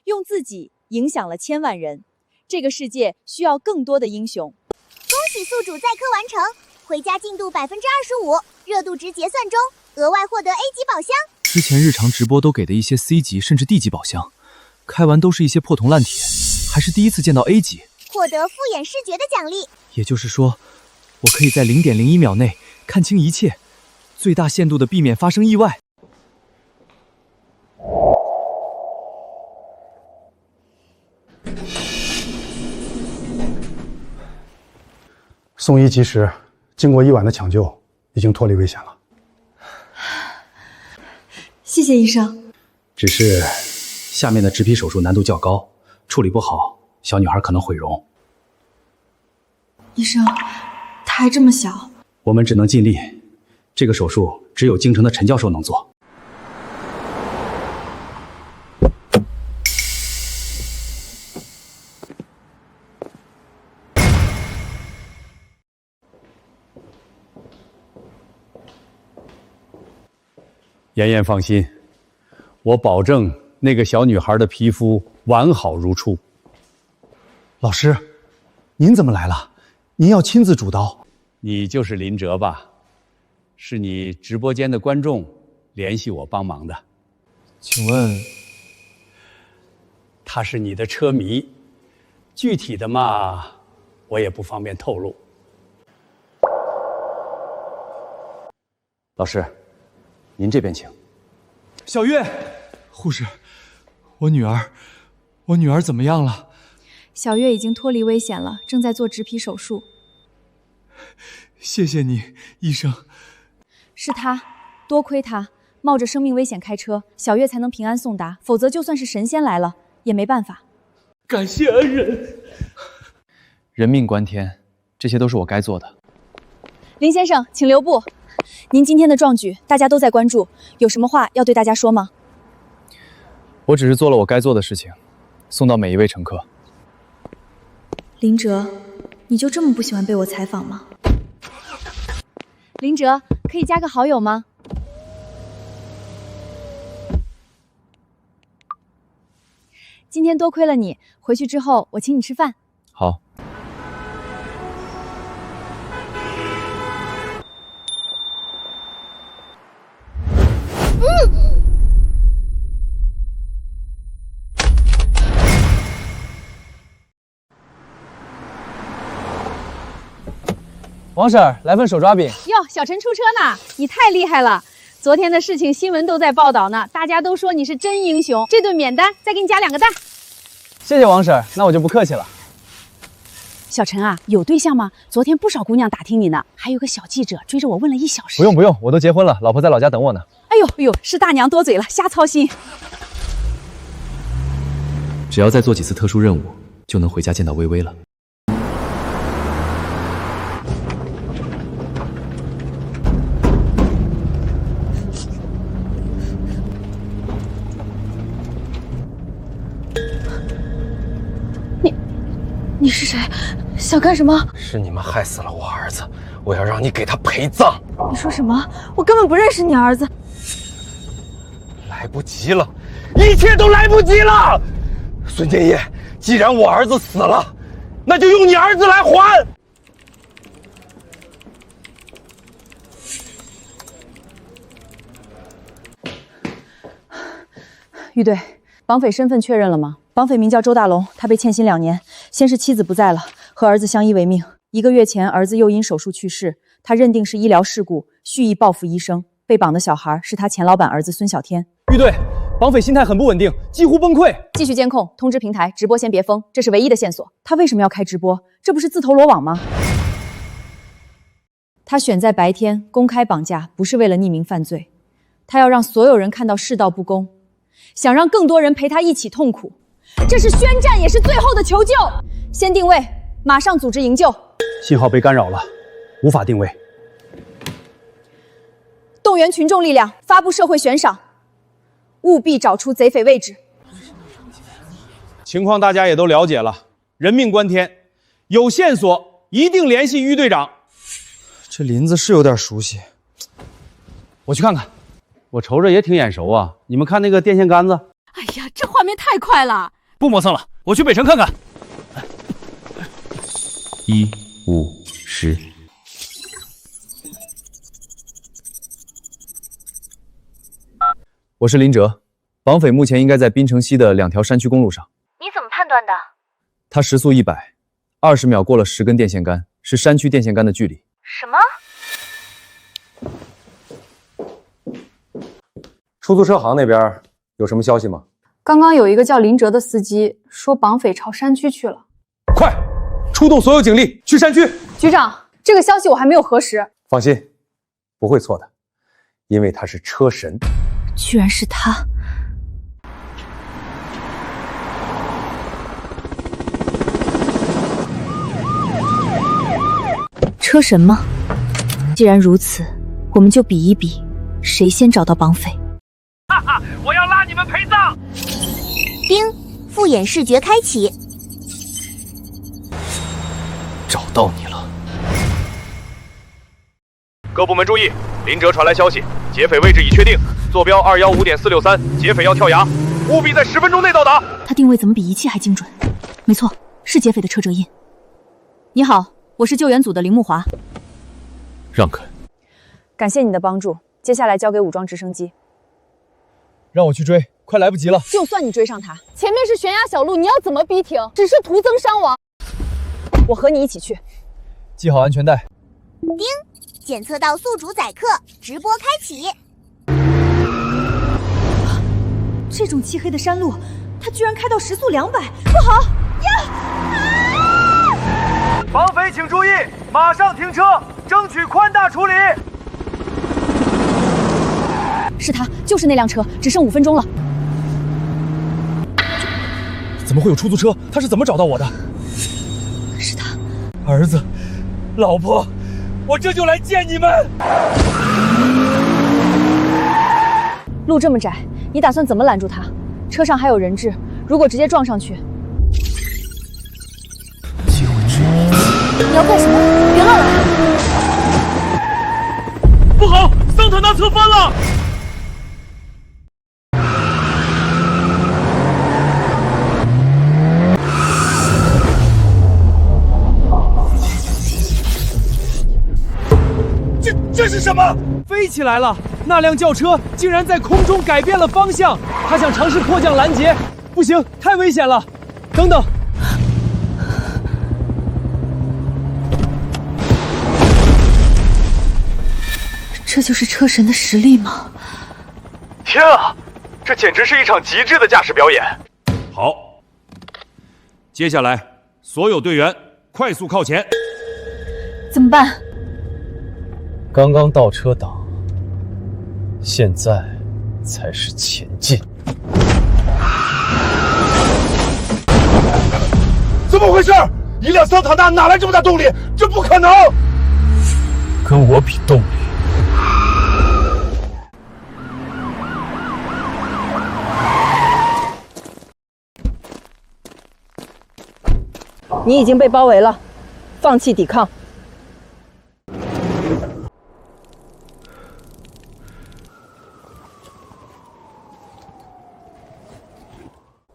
Speaker 4: 用自己影响了千万人。这个世界需要更多的英雄。
Speaker 3: 恭喜宿主载科完成，回家进度25%，热度值结算中，额外获得 A 级宝箱。
Speaker 2: 之前日常直播都给的一些 C 级甚至 D 级宝箱，开完都是一些破铜烂铁，还是第一次见到 A 级，
Speaker 3: 获得复眼视觉的奖励。
Speaker 2: 也就是说，我可以在0.01秒内看清一切，最大限度地避免发生意外。
Speaker 14: 送医及时，
Speaker 11: 经过1晚的抢救，已经脱离危险了。
Speaker 9: 谢谢医生。
Speaker 12: 只是下面的植皮手术难度较高，处理不好，小女孩可能毁容。
Speaker 9: 医生，她还这么小，
Speaker 12: 我们只能尽力。这个手术只有京城的陈教授能做。
Speaker 13: 妍妍放心，我保证那个小女孩的皮肤完好如初。
Speaker 1: 老师，您怎么来了？您要亲自主刀？
Speaker 13: 你就是林哲吧？是你直播间的观众联系我帮忙的。
Speaker 2: 请问，
Speaker 13: 他是你的车迷，具体的嘛，我也不方便透露。
Speaker 2: 老师，您这边请。
Speaker 1: 小月，护士，我女儿怎么样了？
Speaker 9: 小月已经脱离危险了，正在做植皮手术。
Speaker 1: 谢谢你，医生。
Speaker 9: 是他，多亏他冒着生命危险开车，小月才能平安送达，否则就算是神仙来了也没办法。
Speaker 1: 感谢恩人。
Speaker 2: 人命关天，这些都是我该做的。
Speaker 9: 林先生，请留步。您今天的壮举，大家都在关注，有什么话要对大家说吗？
Speaker 2: 我只是做了我该做的事情，送到每一位乘客。
Speaker 9: 林哲，你就这么不喜欢被我采访吗？林哲，可以加个好友吗？今天多亏了你，回去之后我请你吃饭。
Speaker 2: 好。
Speaker 8: 王婶儿，来份手抓饼。
Speaker 4: 哟，小陈出车呢，你太厉害了！昨天的事情新闻都在报道呢，大家都说你是真英雄。这顿免单，再给你加2个蛋。
Speaker 8: 谢谢王婶儿，那我就不客气了。
Speaker 10: 小陈啊，有对象吗？昨天不少姑娘打听你呢，还有个小记者追着我问了1小时。
Speaker 2: 不用，我都结婚了，老婆在老家等我呢。
Speaker 10: 哎呦，是大娘多嘴了，瞎操心。
Speaker 2: 只要再做几次特殊任务，就能回家见到微微了。
Speaker 9: 你是谁？想干什么？
Speaker 16: 是你们害死了我儿子，我要让你给他陪葬。
Speaker 9: 你说什么？我根本不认识你儿子。
Speaker 16: 来不及了，一切都来不及了。孙建业，既然我儿子死了，那就用你儿子来还。
Speaker 10: 玉队，绑匪身份确认了吗？绑匪名叫周大龙，他被欠薪2年，先是妻子不在了，和儿子相依为命。1个月前，儿子又因手术去世，他认定是医疗事故，蓄意报复医生。被绑的小孩是他前老板儿子孙小天。
Speaker 8: 玉队，绑匪心态很不稳定，几乎崩溃。
Speaker 10: 继续监控，通知平台，直播先别封，这是唯一的线索。他为什么要开直播？这不是自投罗网吗？他选在白天公开绑架，不是为了匿名犯罪，他要让所有人看到世道不公，想让更多人陪他一起痛苦。这是宣战，也是最后的求救。先定位，马上组织营救。
Speaker 12: 信号被干扰了，无法定位。
Speaker 10: 动员群众力量，发布社会悬赏，务必找出贼匪位置。
Speaker 13: 情况大家也都了解了，人命关天，有线索一定联系于队长。
Speaker 2: 这林子是有点熟悉，
Speaker 13: 我去看看。我瞅着也挺眼熟啊，你们看那个电线杆子。
Speaker 10: 哎呀，这画面太快了！
Speaker 13: 不磨蹭了，我去北城看看。
Speaker 2: 1、5、10。我是林哲，绑匪目前应该在滨城西的2条山区公路上。
Speaker 7: 你怎么判断的？
Speaker 2: 他时速100，20秒过了10根电线杆，是山区电线杆的距离。
Speaker 7: 什么？
Speaker 16: 出租车行那边有什么消息吗？
Speaker 4: 刚刚有一个叫林哲的司机说绑匪朝山区去了。
Speaker 13: 快，出动所有警力去山区。
Speaker 4: 局长，这个消息我还没有核实。
Speaker 13: 放心，不会错的，因为他是车神。
Speaker 9: 居然是他！车神吗？既然如此，我们就比一比，谁先找到绑匪。
Speaker 1: 哈哈，我要拉你们陪葬！
Speaker 3: 叮，复眼视觉开启。
Speaker 13: 找到你了！
Speaker 5: 各部门注意，林哲传来消息，劫匪位置已确定，坐标215.463，劫匪要跳崖，务必在10分钟内到达。
Speaker 9: 他定位怎么比仪器还精准？没错，是劫匪的车辙印。你好，我是救援组的林慕华。
Speaker 13: 让开！
Speaker 10: 感谢你的帮助，接下来交给武装直升机。
Speaker 2: 让我去追，快来不及了！
Speaker 4: 就算你追上他，前面是悬崖小路，你要怎么逼停？只是徒增伤亡。
Speaker 10: 我和你一起去。
Speaker 2: 系好安全带。
Speaker 3: 叮，检测到宿主宰客，直播开启。
Speaker 9: 这种漆黑的山路，他居然开到时速200，不好！
Speaker 1: 绑匪请注意，马上停车，争取宽大处理。
Speaker 9: 是他，就是那辆车，只剩5分钟了。
Speaker 2: 怎么会有出租车？他是怎么找到我的？
Speaker 9: 是他，
Speaker 1: 儿子，老婆，我这就来见你们。
Speaker 10: 路这么窄，你打算怎么拦住他？车上还有人质，如果直接撞上去，
Speaker 9: 你要干什么？别乱来！
Speaker 1: 不好，桑塔纳侧翻了！
Speaker 8: 这是什么？飞起来了！那辆轿车竟然在空中改变了方向，他想尝试迫降拦截，不行，太危险了！等等。
Speaker 9: 这就是车神的实力吗？
Speaker 5: 天啊，这简直是一场极致的驾驶表演！
Speaker 1: 好，接下来所有队员快速靠前。
Speaker 9: 怎么办？
Speaker 15: 刚刚倒车档，现在才是前进。
Speaker 16: 怎么回事？一辆桑塔纳哪来这么大动力？这不可能！
Speaker 15: 跟我比动力。
Speaker 10: 你已经被包围了，放弃抵抗。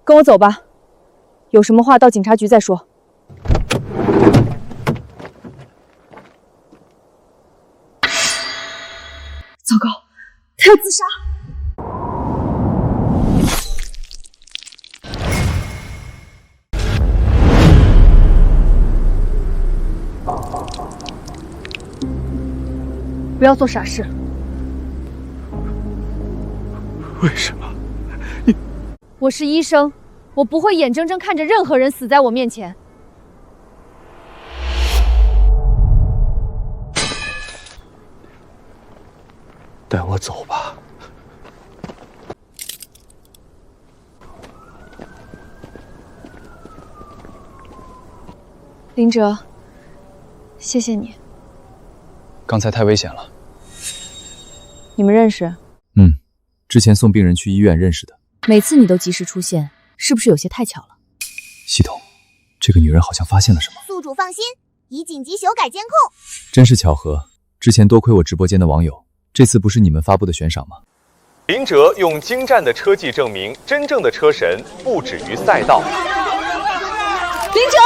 Speaker 10: 跟我走吧，有什么话到警察局再说。
Speaker 9: 糟糕，他要自杀！
Speaker 4: 不要做傻事。
Speaker 16: 为什么？
Speaker 4: 我是医生，我不会眼睁睁看着任何人死在我面前。
Speaker 16: 带我走吧。
Speaker 9: 林哲，谢谢你。
Speaker 2: 刚才太危险了。
Speaker 10: 你们认识？
Speaker 2: 之前送病人去医院认识的。
Speaker 9: 每次你都及时出现，是不是有些太巧了？
Speaker 2: 系统，这个女人好像发现了什么。
Speaker 3: 宿主放心，已紧急修改监控。
Speaker 2: 真是巧合，之前多亏我直播间的网友，这次不是你们发布的悬赏吗？
Speaker 5: 林哲用精湛的车技证明，真正的车神不止于赛道。
Speaker 9: 林哲，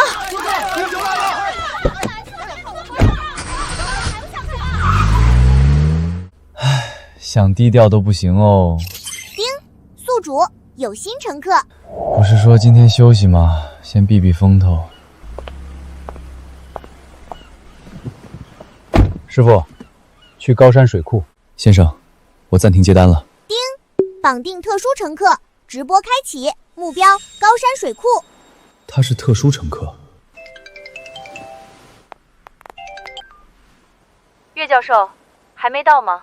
Speaker 2: 想低调都不行哦。
Speaker 3: 叮，宿主有新乘客。
Speaker 2: 不是说今天休息吗？先避避风头。师傅，去高山水库。先生，我暂停接单了。
Speaker 3: 叮，绑定特殊乘客，直播开启，目标高山水库。
Speaker 2: 他是特殊乘客。
Speaker 7: 岳教授，还没到吗？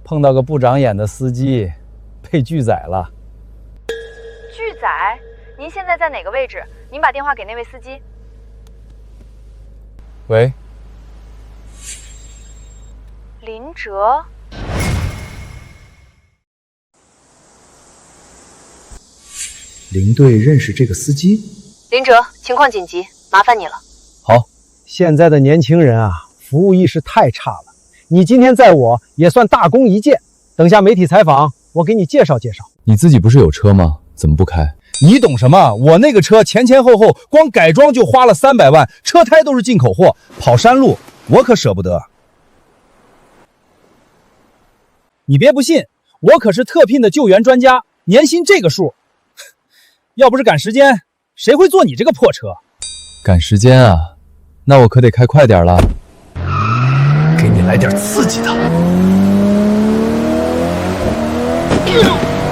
Speaker 6: 碰到个不长眼的司机，被拒载了。
Speaker 7: 拒载？您现在在哪个位置？您把电话给那位司机。
Speaker 2: 喂，
Speaker 7: 林哲。
Speaker 14: 林队认识这个司机？
Speaker 7: 林哲，情况紧急，麻烦你了。
Speaker 16: 好，现在的年轻人啊，服务意识太差了。你今天载我也算大功一件。等下媒体采访，我给你介绍介绍。
Speaker 2: 你自己不是有车吗？怎么不开？
Speaker 1: 你懂什么？我那个车前前后后光改装就花了300万，车胎都是进口货，跑山路我可舍不得。
Speaker 8: 你别不信，我可是特聘的救援专家，年薪这个数。要不是赶时间，谁会坐你这个破车？
Speaker 2: 赶时间啊，那我可得开快点了。
Speaker 14: 给你来点刺激的。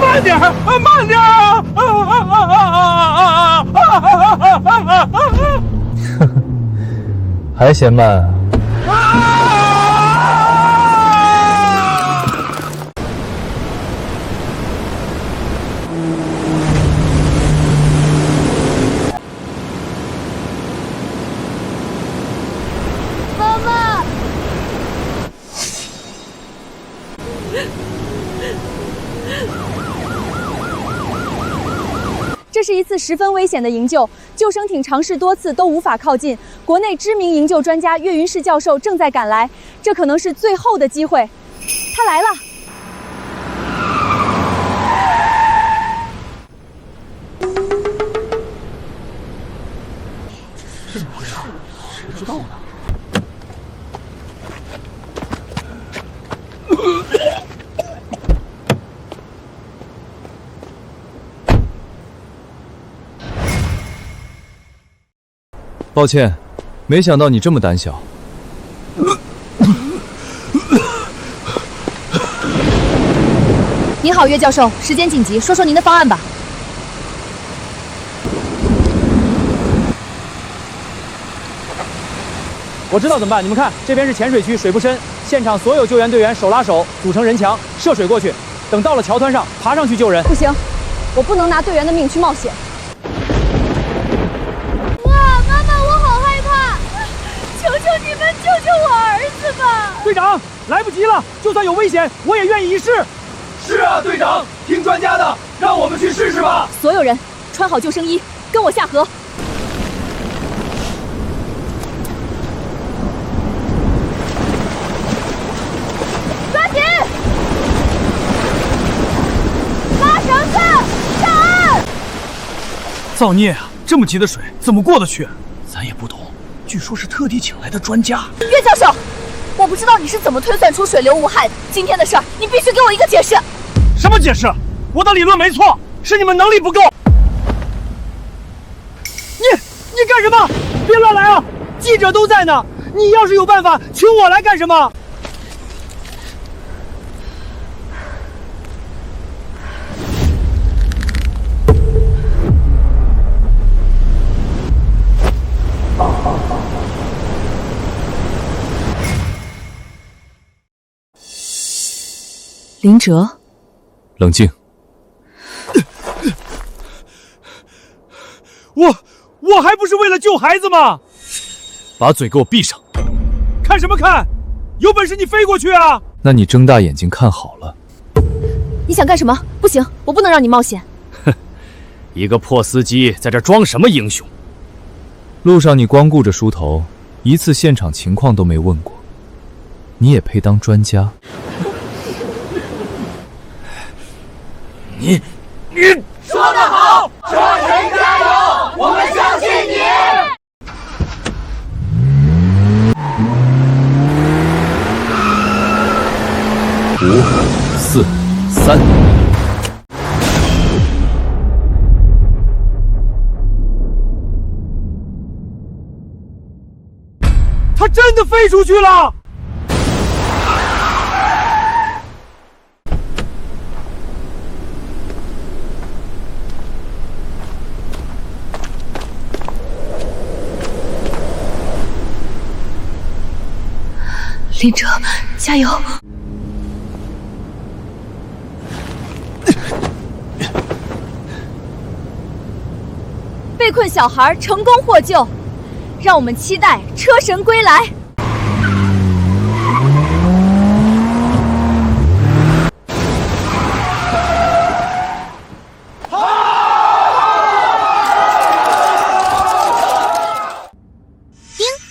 Speaker 1: 慢点，慢点！
Speaker 2: 还嫌慢啊？
Speaker 3: 妈妈，
Speaker 10: 这是一次十分危险的营救，救生艇尝试多次都无法靠近。国内知名营救专家岳云士教授正在赶来，这可能是最后的机会。他来了。
Speaker 14: 是怎么回事？谁知道呢？
Speaker 2: 抱歉，没想到你这么胆小。
Speaker 4: 您好，岳教授，时间紧急，说说您的方案吧。
Speaker 8: 我知道怎么办，你们看，这边是浅水区，水不深，现场所有救援队员手拉手组成人墙，涉水过去，等到了桥端上，爬上去救人。
Speaker 10: 不行，我不能拿队员的命去冒险。
Speaker 3: 妈妈，我好害怕！求求你们救救我儿子吧！
Speaker 8: 队长，来不及了，就算有危险，我也愿意一试。
Speaker 1: 是啊，队长，听专家的，让我们去试试吧。
Speaker 10: 所有人穿好救生衣，跟我下河。
Speaker 3: 抓紧！拉绳子，上岸！
Speaker 1: 造孽啊！这么急的水怎么过得去？咱也不懂，据说是特地请来的专家。
Speaker 4: 岳教授，我不知道你是怎么推算出水流无害的。今天的事儿，你必须给我一个解释。
Speaker 1: 什么解释？我的理论没错，是你们能力不够。
Speaker 8: 你干什么？别乱来啊！记者都在呢，你要是有办法，请我来干什么？
Speaker 10: 林哲，
Speaker 2: 冷静。
Speaker 1: 我还不是为了救孩子吗？
Speaker 2: 把嘴给我闭上！
Speaker 1: 看什么看？有本事你飞过去啊！
Speaker 2: 那你睁大眼睛看好了。
Speaker 4: 你想干什么？不行，我不能让你冒险。
Speaker 15: 一个破司机在这装什么英雄？
Speaker 2: 路上你光顾着梳头，一次现场情况都没问过，你也配当专家？
Speaker 1: 你
Speaker 3: 说得好，车神加油，我们相信你。
Speaker 2: 5、4、3。
Speaker 1: 他真的飞出去了！
Speaker 4: 林哲，
Speaker 9: 加油！
Speaker 4: 被困小孩成功获救，让我们期待车神归来。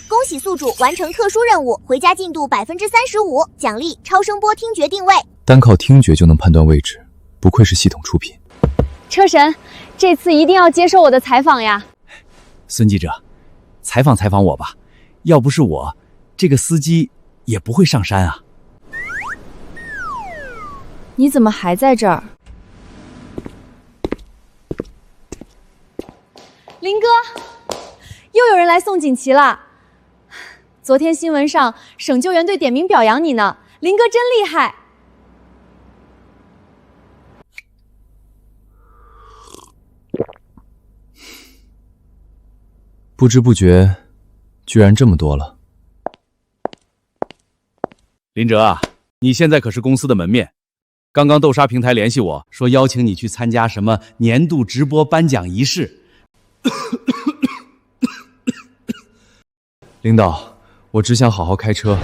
Speaker 3: 恭喜宿主完成特殊任务，回家进度35%，奖励超声波听觉定位。
Speaker 2: 单靠听觉就能判断位置，不愧是系统出品。
Speaker 4: 车神，这次一定要接受我的采访呀！
Speaker 6: 孙记者，采访采访我吧，要不是我，这个司机也不会上山啊。
Speaker 10: 你怎么还在这儿？
Speaker 4: 林哥，又有人来送锦旗了。昨天新闻上省救援队点名表扬你呢，林哥真厉害。
Speaker 2: 不知不觉，居然这么多了。
Speaker 6: 林哲啊，你现在可是公司的门面。刚刚豆沙平台联系我说邀请你去参加什么年度直播颁奖仪式。
Speaker 2: 领导，我只想好好开车。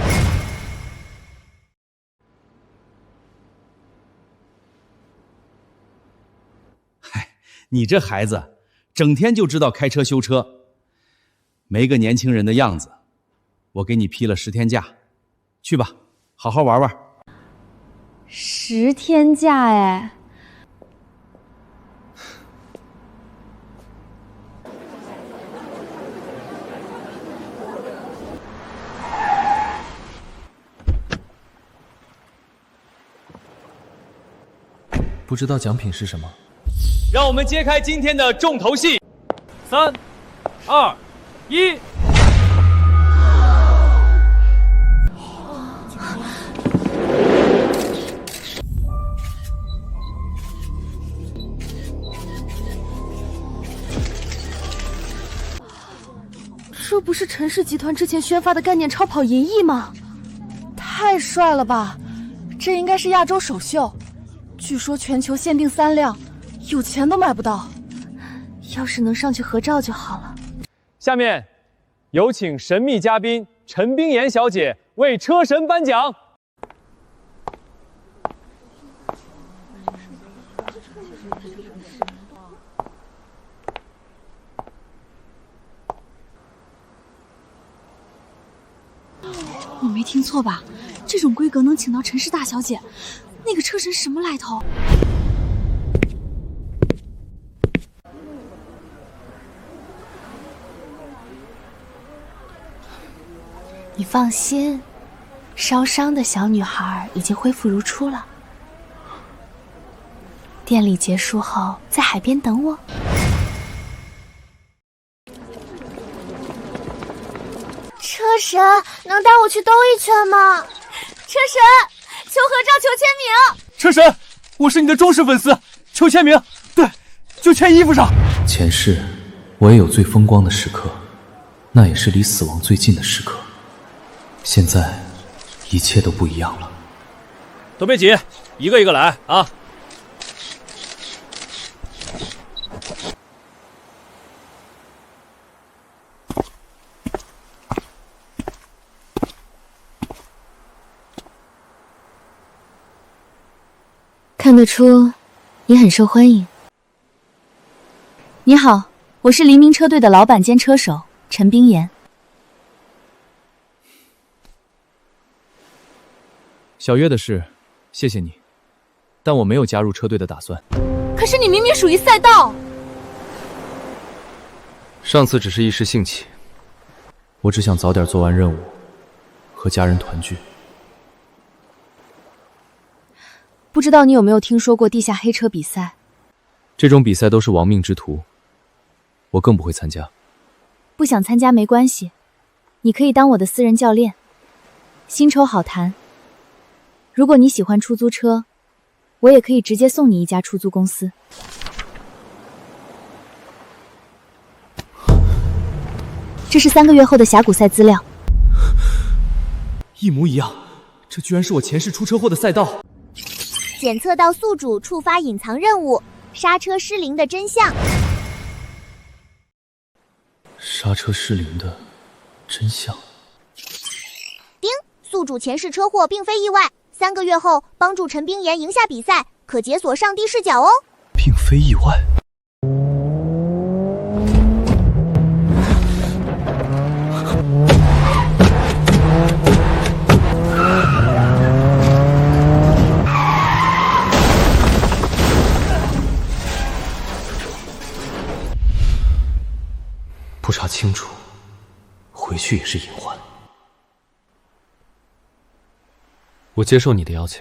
Speaker 6: 嗨，你这孩子，整天就知道开车修车，没个年轻人的样子。我给你批了10天假，去吧，好好玩玩。
Speaker 4: 10天假哎。
Speaker 15: 不知道奖品是什么。
Speaker 8: 让我们揭开今天的重头戏！3、2、1。
Speaker 4: 这不是陈氏集团之前宣发的概念超跑银翼吗？太帅了吧！这应该是亚洲首秀，据说全球限定3辆，有钱都买不到。要是能上去合照就好了。
Speaker 8: 下面有请神秘嘉宾陈冰妍小姐为车神颁奖。
Speaker 9: 我没听错吧？这种规格能请到陈氏大小姐，那个车神什么来头？
Speaker 17: 你放心，烧伤的小女孩已经恢复如初了。典礼结束后，在海边等我。
Speaker 3: 车神，能带我去兜一圈吗？车神，求合照，求签名。
Speaker 8: 车神，我是你的忠实粉丝，求签名。对，就签衣服上。
Speaker 15: 前世，我也有最风光的时刻，那也是离死亡最近的时刻。现在，一切都不一样了。
Speaker 8: 都别急，一个一个来啊。
Speaker 17: 看得出，你很受欢迎。
Speaker 9: 你好，我是黎明车队的老板兼车手陈冰妍。
Speaker 2: 小月的事，谢谢你，但我没有加入车队的打算。
Speaker 4: 可是你明明属于赛道。
Speaker 15: 上次只是一时兴起，
Speaker 2: 我只想早点做完任务，和家人团聚。
Speaker 10: 不知道你有没有听说过地下黑车比赛？
Speaker 2: 这种比赛都是亡命之徒，我更不会参加。
Speaker 9: 不想参加没关系，你可以当我的私人教练，薪酬好谈。如果你喜欢出租车，我也可以直接送你一家出租公司。这是3个月后的峡谷赛资料。
Speaker 8: 一模一样，这居然是我前世出车祸的赛道。
Speaker 3: 检测到宿主触发隐藏任务，刹车失灵的真相。
Speaker 15: 刹车失灵的真相。
Speaker 3: 丁，宿主前世车祸并非意外，3个月后帮助陈冰妍赢下比赛，可解锁上帝视角哦。
Speaker 15: 并非意外。不查清楚，回去也是隐患。我接受你的邀请。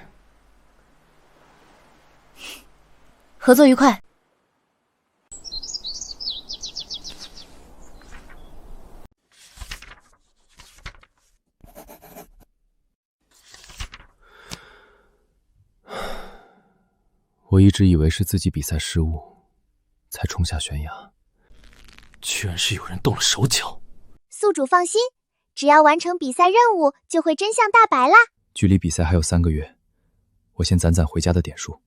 Speaker 17: 合作愉快。
Speaker 15: 我一直以为是自己比赛失误，才冲下悬崖，居然是有人动了手脚。
Speaker 3: 宿主放心，只要完成比赛任务，就会真相大白啦。
Speaker 2: 距离比赛还有3个月，我先攒攒回家的点数。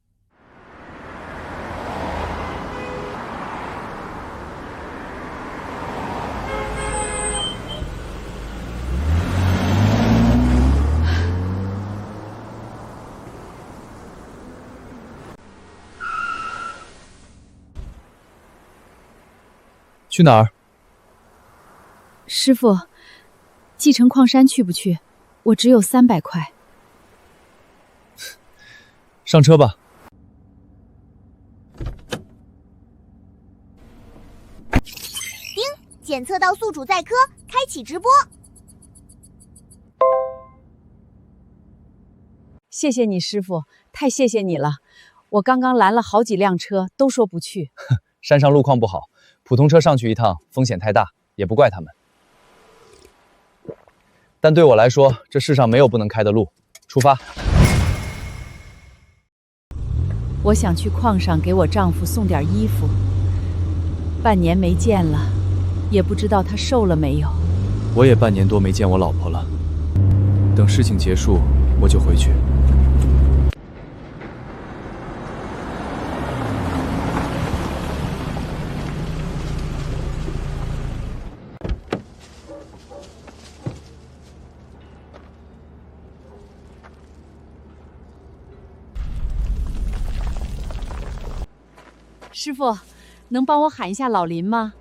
Speaker 2: 去哪儿？
Speaker 9: 师傅，继承矿山去不去？我只有300块。
Speaker 2: 上车吧。
Speaker 3: 丁，检测到宿主在科，开启直播。
Speaker 10: 谢谢你，师傅，太谢谢你了。我刚刚拦了好几辆车，都说不去。
Speaker 2: 山上路况不好，普通车上去一趟风险太大，也不怪他们。但对我来说，这世上没有不能开的路。出发。
Speaker 10: 我想去矿上给我丈夫送点衣服，半年没见了，也不知道他瘦了没有。
Speaker 2: 我也半年多没见我老婆了，等事情结束，我就回去。
Speaker 10: 师傅，能帮我喊一下老林吗？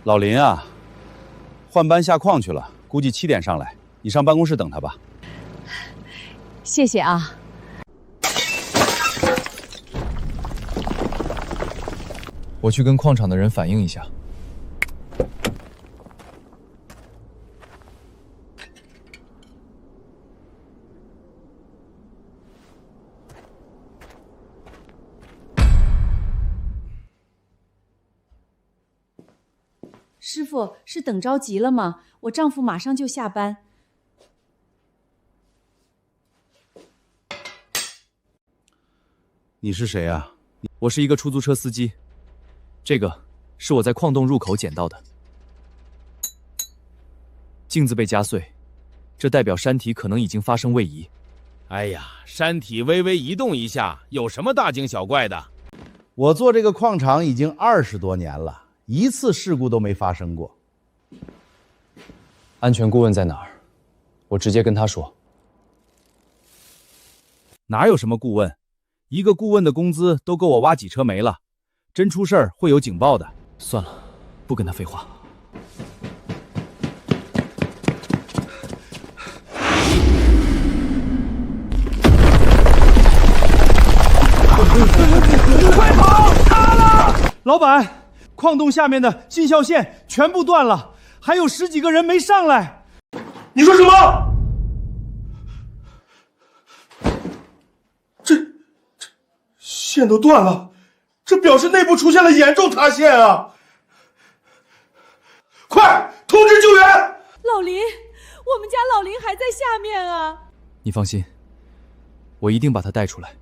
Speaker 12: 老林啊，换班下矿去了，估计7点上来，你上办公室等他吧。
Speaker 10: 谢谢啊。
Speaker 2: 我去跟矿场的人反映一下。
Speaker 10: 师傅，是等着急了吗？我丈夫马上就下班。
Speaker 12: 你是谁啊？
Speaker 2: 我是一个出租车司机，这个是我在矿洞入口捡到的。镜子被夹碎，这代表山体可能已经发生位移。
Speaker 18: 哎呀，山体微微移动一下，有什么大惊小怪的？
Speaker 12: 我做这个矿场已经20多年了。1次事故都没发生过。
Speaker 2: 安全顾问在哪儿？我直接跟他说。
Speaker 12: 哪有什么顾问？一个顾问的工资都够我挖几车煤了，真出事儿会有警报的。
Speaker 2: 算了，不跟他废话。
Speaker 1: 快跑！塌了！老板。矿洞下面的信号线全部断了，还有10几个人没上来。
Speaker 16: 你说什么？这线都断了，这表示内部出现了严重塌陷啊！快通知救援！
Speaker 10: 老林，我们家老林还在下面啊！
Speaker 2: 你放心，我一定把他带出来。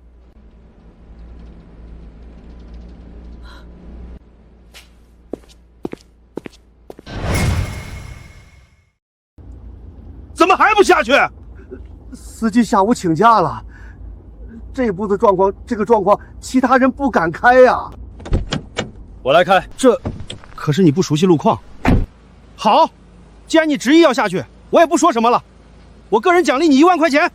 Speaker 16: 怎么还不下去？
Speaker 19: 司机下午请假了。这步的状况，这个状况，其他人不敢开呀。
Speaker 1: 我来开。这，可是你不熟悉路况。好，既然你执意要下去，我也不说什么了。我个人奖励你1万块钱。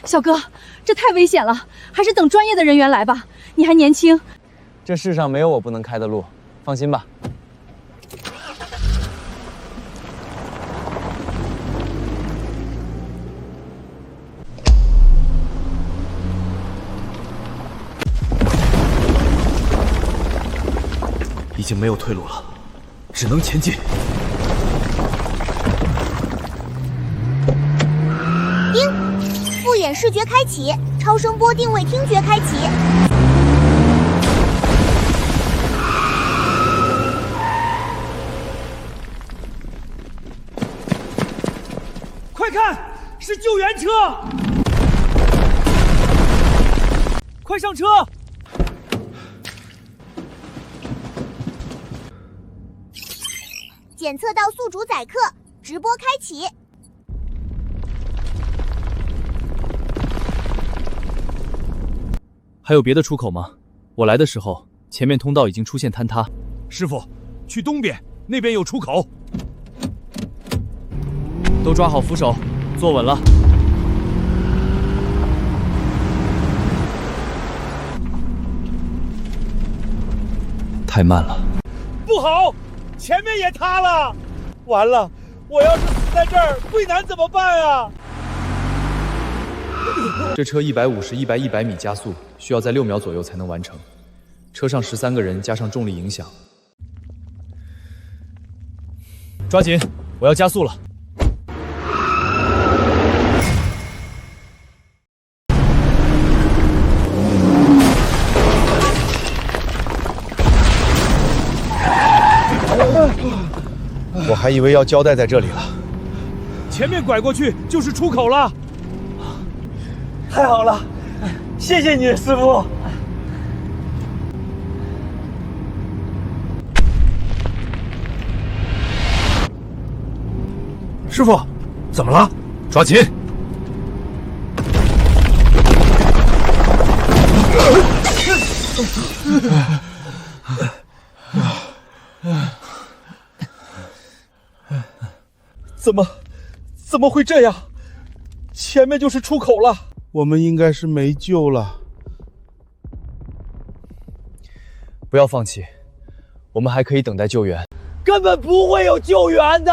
Speaker 4: 小哥，这太危险了，还是等专业的人员来吧。你还年轻。
Speaker 6: 这世上没有我不能开的路，放心吧。
Speaker 15: 已经没有退路了，只能前进。
Speaker 3: 叮，复眼视觉开启，超声波定位听觉开启。
Speaker 1: 快看，是救援车！快上车！
Speaker 3: 检测到宿主宰客，直播开启。
Speaker 6: 还有别的出口吗？我来的时候，前面通道已经出现坍塌。
Speaker 1: 师傅，去东边，那边有出口。
Speaker 6: 都抓好扶手，坐稳了。
Speaker 15: 太慢了，
Speaker 1: 不好，前面也塌了。完了，我要是死在这儿，桂南怎么办啊？
Speaker 2: 这车150-100米加速，需要在6秒左右才能完成。车上13个人加上重力影响，
Speaker 6: 抓紧，我要加速了。
Speaker 16: 我还以为要交代在这里了。
Speaker 1: 前面拐过去就是出口了。
Speaker 16: 太好了，谢谢你，师傅。
Speaker 1: 师傅，怎么了？
Speaker 16: 抓紧！
Speaker 1: 怎么会这样？前面就是出口了，我们应该是没救了。
Speaker 6: 不要放弃，我们还可以等待救援。
Speaker 8: 根本不会有救援的，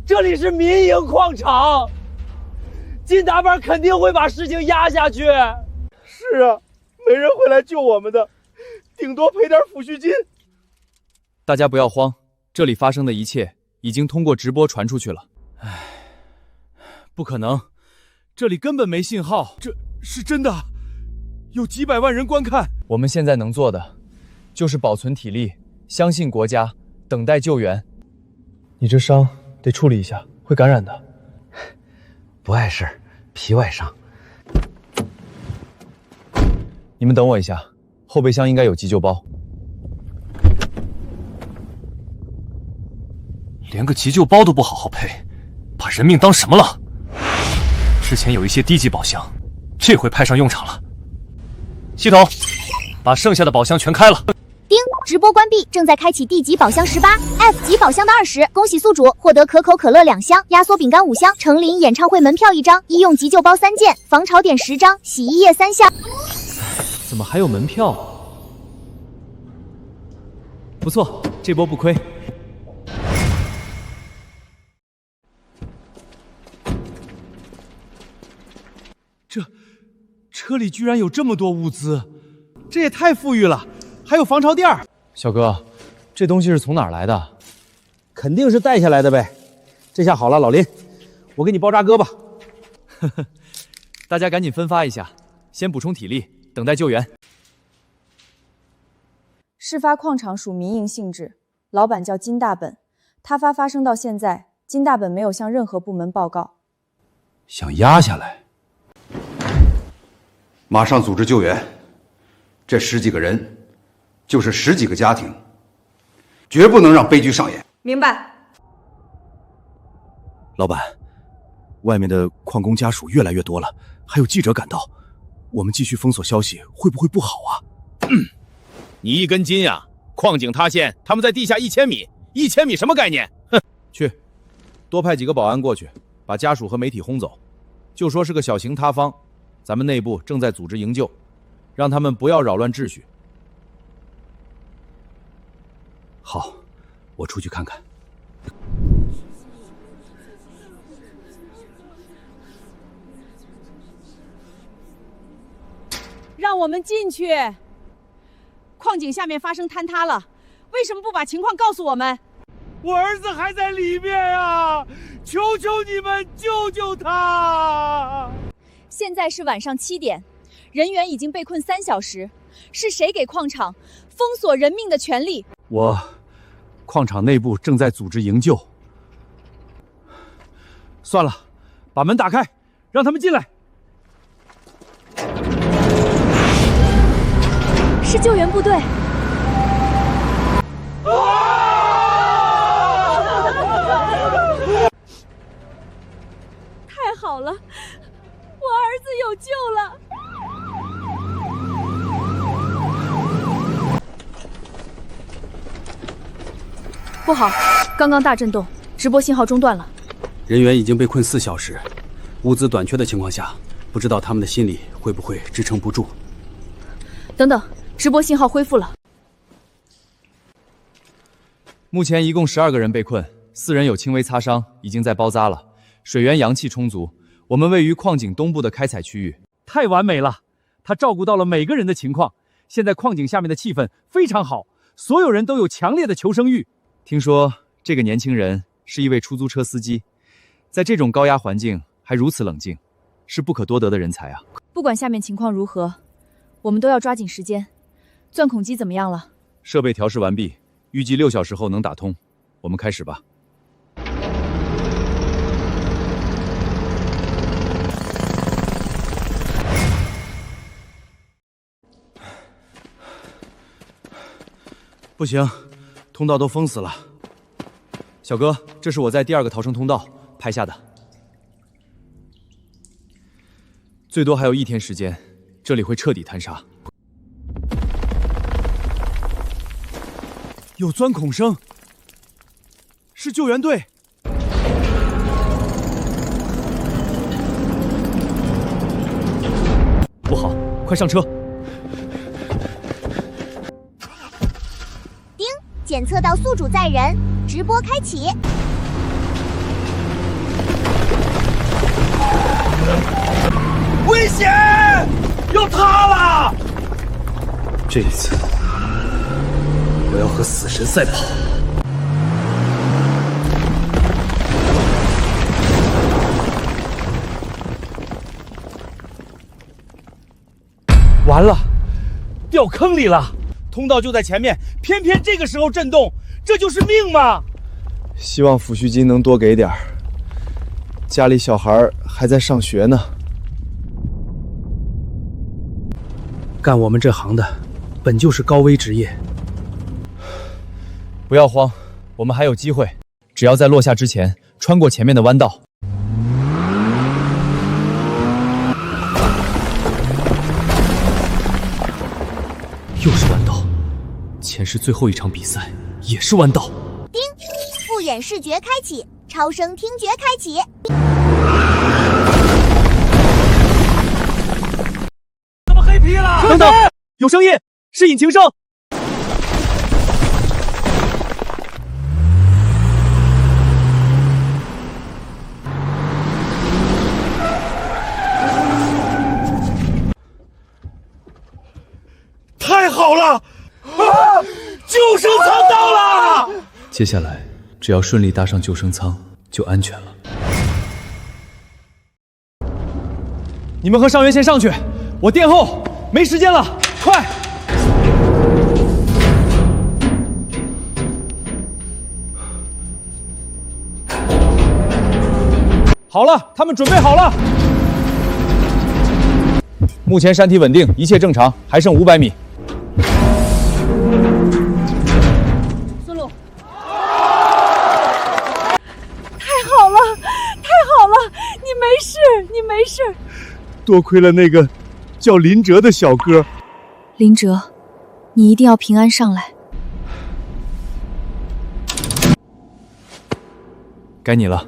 Speaker 8: 这里是民营矿场，金达班肯定会把事情压下去。
Speaker 1: 是啊，没人会来救我们的，顶多赔点抚恤金。
Speaker 6: 大家不要慌，这里发生的一切已经通过直播传出去了。
Speaker 1: 唉，不可能，这里根本没信号，这是真的，有几百万人观看。
Speaker 6: 我们现在能做的，就是保存体力，相信国家，等待救援。
Speaker 2: 你这伤得处理一下，会感染的。
Speaker 14: 不碍事，皮外伤。
Speaker 6: 你们等我一下，后备箱应该有急救包。
Speaker 15: 连个急救包都不好好配，把人命当什么了？之前有一些低级宝箱，这回派上用场了。系统，把剩下的宝箱全开了。
Speaker 3: 叮，直播关闭，正在开启 D 级宝箱18，F 级宝箱的20。恭喜宿主获得可口可乐2箱、压缩饼干5箱、程琳演唱会门票1张、医用急救包3件、防潮点10张、洗衣液3箱。
Speaker 6: 怎么还有门票？不错，这波不亏。
Speaker 1: 车里居然有这么多物资，这也太富裕了，还有防潮垫。
Speaker 6: 小哥，这东西是从哪儿来的？
Speaker 1: 肯定是带下来的呗。这下好了，老林，我给你包扎胳膊。
Speaker 6: 大家赶紧分发一下，先补充体力，等待救援。
Speaker 10: 事发矿场属民营性质，老板叫金大本。塌发发生到现在，金大本没有向任何部门报告。
Speaker 16: 想压下来？马上组织救援，这10几个人，就是10几个家庭，绝不能让悲剧上演。
Speaker 10: 明白。
Speaker 15: 老板，
Speaker 12: 外面的矿工家属越来越多了，还有记者赶到，我们继续封锁消息会不会不好啊？
Speaker 18: 你一根筋呀！矿井塌陷，他们在地下1000米，1000米什么概念？哼！
Speaker 12: 去，多派几个保安过去，把家属和媒体轰走，就说是个小型塌方，咱们内部正在组织营救，让他们不要扰乱秩序。好，我出去看看。
Speaker 10: 让我们进去。矿井下面发生坍塌了，为什么不把情况告诉我们？
Speaker 1: 我儿子还在里面啊！求求你们救救他！
Speaker 10: 现在是晚上7点，人员已经被困3小时，是谁给矿场封锁人命的权利？
Speaker 12: 矿场内部正在组织营救。
Speaker 1: 算了，把门打开，让他们进来。
Speaker 10: 是救援部队。太好了，我儿子有救了。不好，刚刚大震动，直播信号中断了。
Speaker 20: 人员已经被困4小时，物资短缺的情况下，不知道他们的心理会不会支撑不住。
Speaker 10: 等等，直播信号恢复了。
Speaker 6: 目前一共12个人被困，4人有轻微擦伤，已经在包扎了。水源阳气充足，我们位于矿井东部的开采区域。
Speaker 1: 太完美了，他照顾到了每个人的情况。现在矿井下面的气氛非常好，所有人都有强烈的求生欲。
Speaker 6: 听说这个年轻人是一位出租车司机，在这种高压环境还如此冷静，是不可多得的人才啊！
Speaker 10: 不管下面情况如何，我们都要抓紧时间。钻孔机怎么样了？
Speaker 6: 设备调试完毕，预计6小时后能打通。我们开始吧。
Speaker 12: 不行，通道都封死了。
Speaker 6: 小哥，这是我在第2个逃生通道拍下的。最多还有1天时间，这里会彻底坍塌。
Speaker 1: 有钻孔声，是救援队。
Speaker 6: 不好，快上车！
Speaker 3: 丁，检测到宿主在人，直播开启。
Speaker 1: 危险！要塌了！
Speaker 20: 这一次，我要和死神赛跑。
Speaker 1: 完了，掉坑里了！通道就在前面，偏偏这个时候震动，这就是命吗？
Speaker 2: 希望抚恤金能多给点儿，家里小孩还在上学呢。
Speaker 20: 干我们这行的，本就是高危职业。
Speaker 6: 不要慌，我们还有机会，只要在落下之前穿过前面的弯道。又是弯道，前世最后一场比赛也是弯道。
Speaker 3: 丁，复眼视觉开启，超声听觉开启。
Speaker 1: 怎么黑皮了？
Speaker 8: 等等，有声音，是引擎声。
Speaker 1: 太好了！啊！救生舱到了！
Speaker 6: 接下来只要顺利搭上救生舱，就安全了。
Speaker 8: 你们和上元先上去，我殿后，没时间了，快！
Speaker 6: 好了，他们准备好了。目前山体稳定，一切正常，还剩500米。
Speaker 10: 孙路，太好了，太好了！你们
Speaker 1: 多亏了那个叫林哲的小哥。
Speaker 9: 林哲，你一定要平安上来。
Speaker 2: 该你了，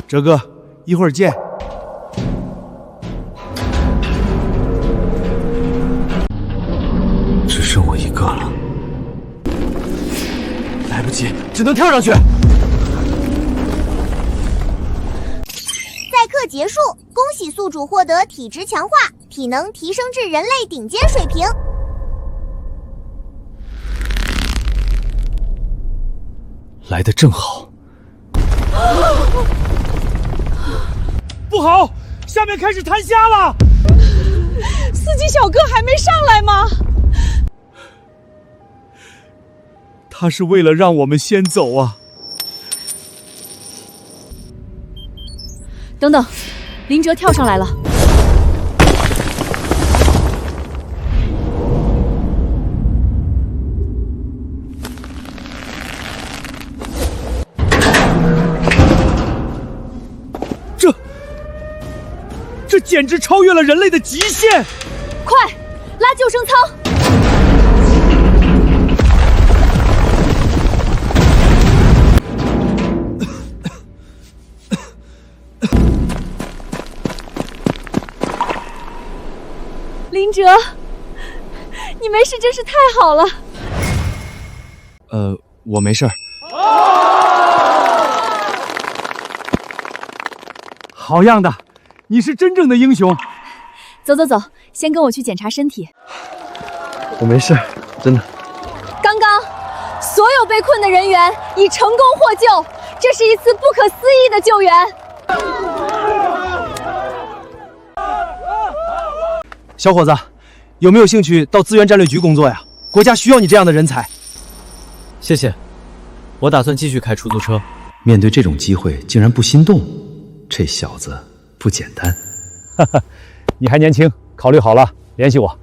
Speaker 1: 哲哥，一会儿见。
Speaker 20: 只剩我一个了，
Speaker 16: 来不及，只能跳上去。
Speaker 3: 载客结束，恭喜宿主获得体质强化，体能提升至人类顶尖水平。
Speaker 20: 来得正好。
Speaker 1: 不好，下面开始弹虾了！
Speaker 4: 司机小哥还没上来吗？
Speaker 1: 他是为了让我们先走啊！
Speaker 9: 等等，林哲跳上来了。
Speaker 1: 这简直超越了人类的极限！
Speaker 4: 快，拉救生舱！林哲，你没事真是太好了。
Speaker 2: 我没事儿。
Speaker 1: 好样的，你是真正的英雄。
Speaker 9: 走走走，先跟我去检查身体。
Speaker 2: 我没事，真的。
Speaker 4: 刚刚，所有被困的人员已成功获救，这是一次不可思议的救援。
Speaker 8: 小伙子，有没有兴趣到资源战略局工作呀？国家需要你这样的人才。
Speaker 6: 谢谢，我打算继续开出租车。
Speaker 20: 面对这种机会，竟然不心动，这小子不简单。
Speaker 6: 哈哈，你还年轻，考虑好了联系我。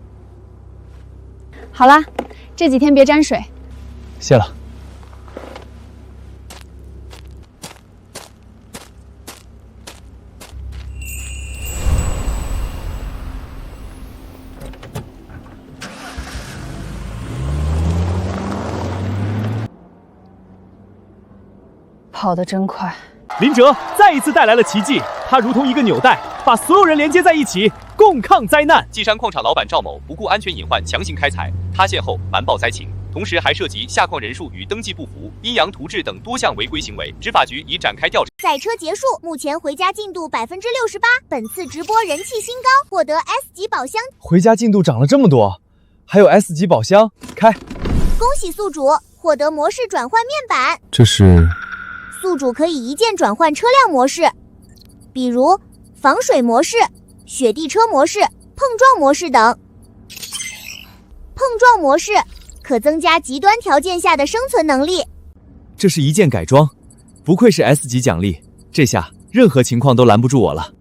Speaker 4: 好啦，这几天别沾水。
Speaker 6: 谢了。
Speaker 10: 跑得真快。
Speaker 8: 林哲再一次带来了奇迹，他如同一个纽带，把所有人连接在一起，共抗灾难。
Speaker 5: 稷山矿场老板赵某不顾安全隐患强行开采，塌陷后瞒报灾情，同时还涉及下矿人数与登记不符、阴阳图治等多项违规行为，执法局已展开调查。
Speaker 3: 赛车结束，目前回家进度68%，本次直播人气新高，获得 S 级宝箱。
Speaker 2: 回家进度涨了这么多，还有 S 级宝箱开。
Speaker 3: 恭喜宿主获得模式转换面板。
Speaker 2: 这是。
Speaker 3: 宿主可以一键转换车辆模式，比如防水模式、雪地车模式、碰撞模式等。碰撞模式可增加极端条件下的生存能力。
Speaker 2: 这是一键改装，不愧是 S 级奖励，这下任何情况都拦不住我了。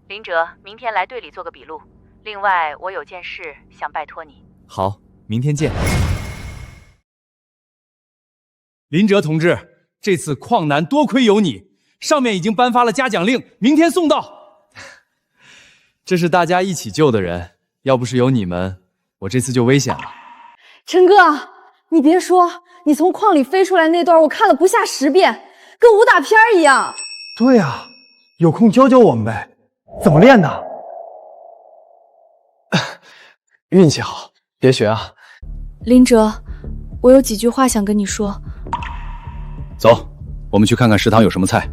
Speaker 7: 林哲，明天来队里做个笔录。另外，我有件事想拜托你。
Speaker 2: 好，明天见。
Speaker 1: 林哲同志，这次矿难多亏有你，上面已经颁发了嘉奖令，明天送到。
Speaker 2: 这是大家一起救的人，要不是有你们，我这次就危险了。
Speaker 4: 陈哥，你别说，你从矿里飞出来那段我看了不下10遍，跟武打片一样。
Speaker 19: 对呀，有空教教我们呗，怎么练的？
Speaker 8: 运气好，别学啊。
Speaker 9: 林哲，我有几句话想跟你说。
Speaker 20: 走，我们去看看食堂有什么菜。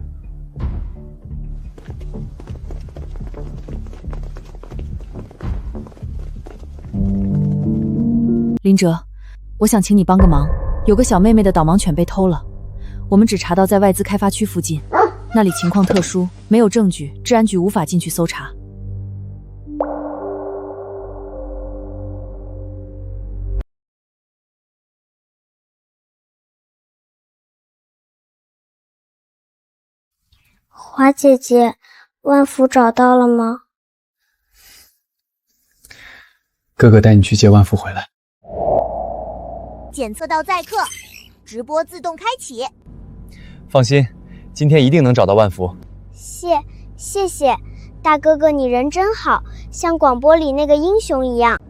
Speaker 9: 林哲，我想请你帮个忙，有个小妹妹的导盲犬被偷了，我们只查到在外资开发区附近，那里情况特殊，没有证据，治安局无法进去搜查。
Speaker 21: 华姐姐，万福找到了吗？
Speaker 20: 哥哥带你去接万福回来。
Speaker 3: 检测到载客，直播自动开启。
Speaker 6: 放心，今天一定能找到万福。
Speaker 21: 谢谢，大哥哥你人真好，像广播里那个英雄一样。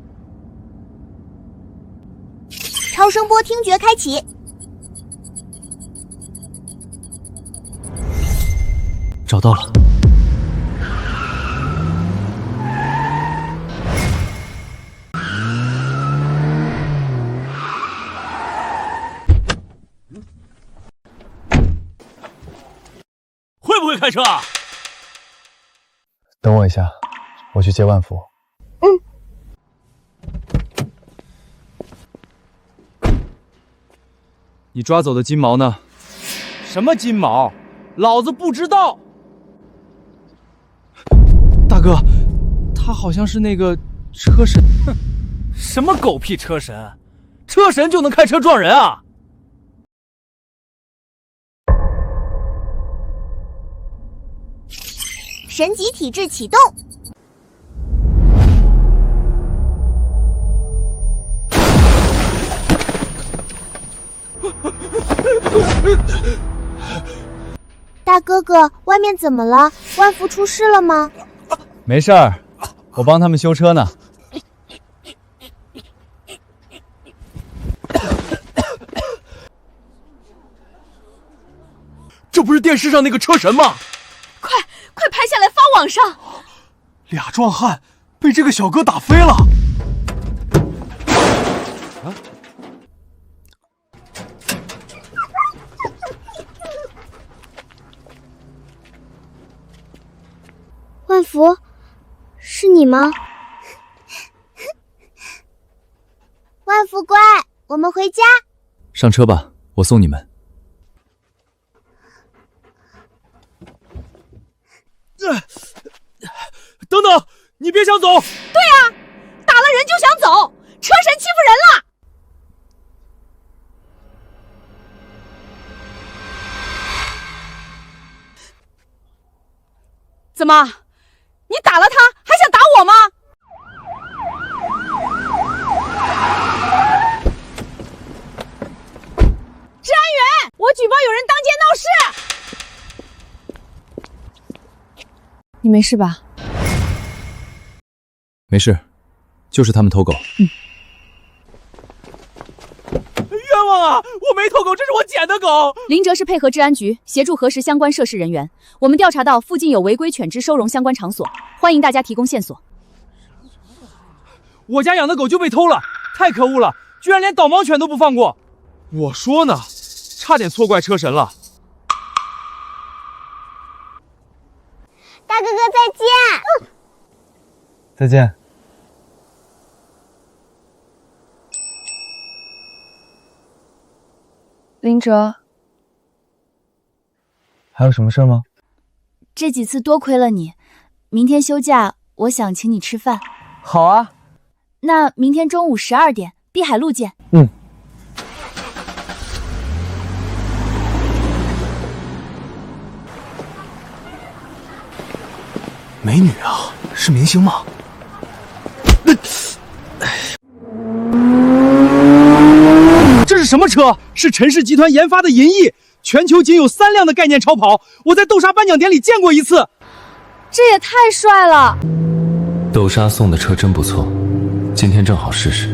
Speaker 3: 超声波听觉开启。
Speaker 15: 找到了。
Speaker 1: 会不会开车啊？
Speaker 2: 等我一下，我去接万福。
Speaker 6: 你抓走的金毛呢？
Speaker 1: 什么金毛？老子不知道。
Speaker 8: 大哥，他好像是那个车神。
Speaker 1: 哼，什么狗屁车神？车神就能开车撞人啊？
Speaker 3: 神级体质启动。大哥哥，外面怎么了？万福出事了吗？
Speaker 6: 没事儿，我帮他们修车呢。
Speaker 1: 这不是电视上那个车神吗？
Speaker 4: 快拍下来发网上！
Speaker 19: 俩壮汉被这个小哥打飞了。
Speaker 21: 万福，是你吗？
Speaker 3: 万福乖，我们回家。
Speaker 6: 上车吧，我送你们。
Speaker 1: 等等，你别想走！
Speaker 4: 对啊，打了人就想走，车神欺负人了！怎么，你打了他，还想打我吗？治安员，我举报有人当街闹事！
Speaker 10: 你没事吧？
Speaker 6: 没事，就是他们偷狗。
Speaker 1: 冤枉啊！我没偷狗，这是我捡的狗。
Speaker 10: 林哲是配合治安局协助核实相关涉事人员，我们调查到附近有违规犬只收容相关场所，欢迎大家提供线索。
Speaker 1: 我家养的狗就被偷了，太可恶了，居然连导盲犬都不放过。我说呢，差点错怪车神了。
Speaker 21: 大哥哥再见。
Speaker 2: 再见。
Speaker 10: 林哲，
Speaker 2: 还有什么事吗？
Speaker 9: 这几次多亏了你，明天休假，我想请你吃饭。
Speaker 8: 好啊，
Speaker 9: 那明天中午12点，碧海路见。
Speaker 19: 美女啊，是明星吗？
Speaker 1: 这是什么车？是陈氏集团研发的银翼，全球仅有3辆的概念超跑，我在豆沙颁奖典礼见过一次。
Speaker 4: 这也太帅了！
Speaker 15: 豆沙送的车真不错，今天正好试试。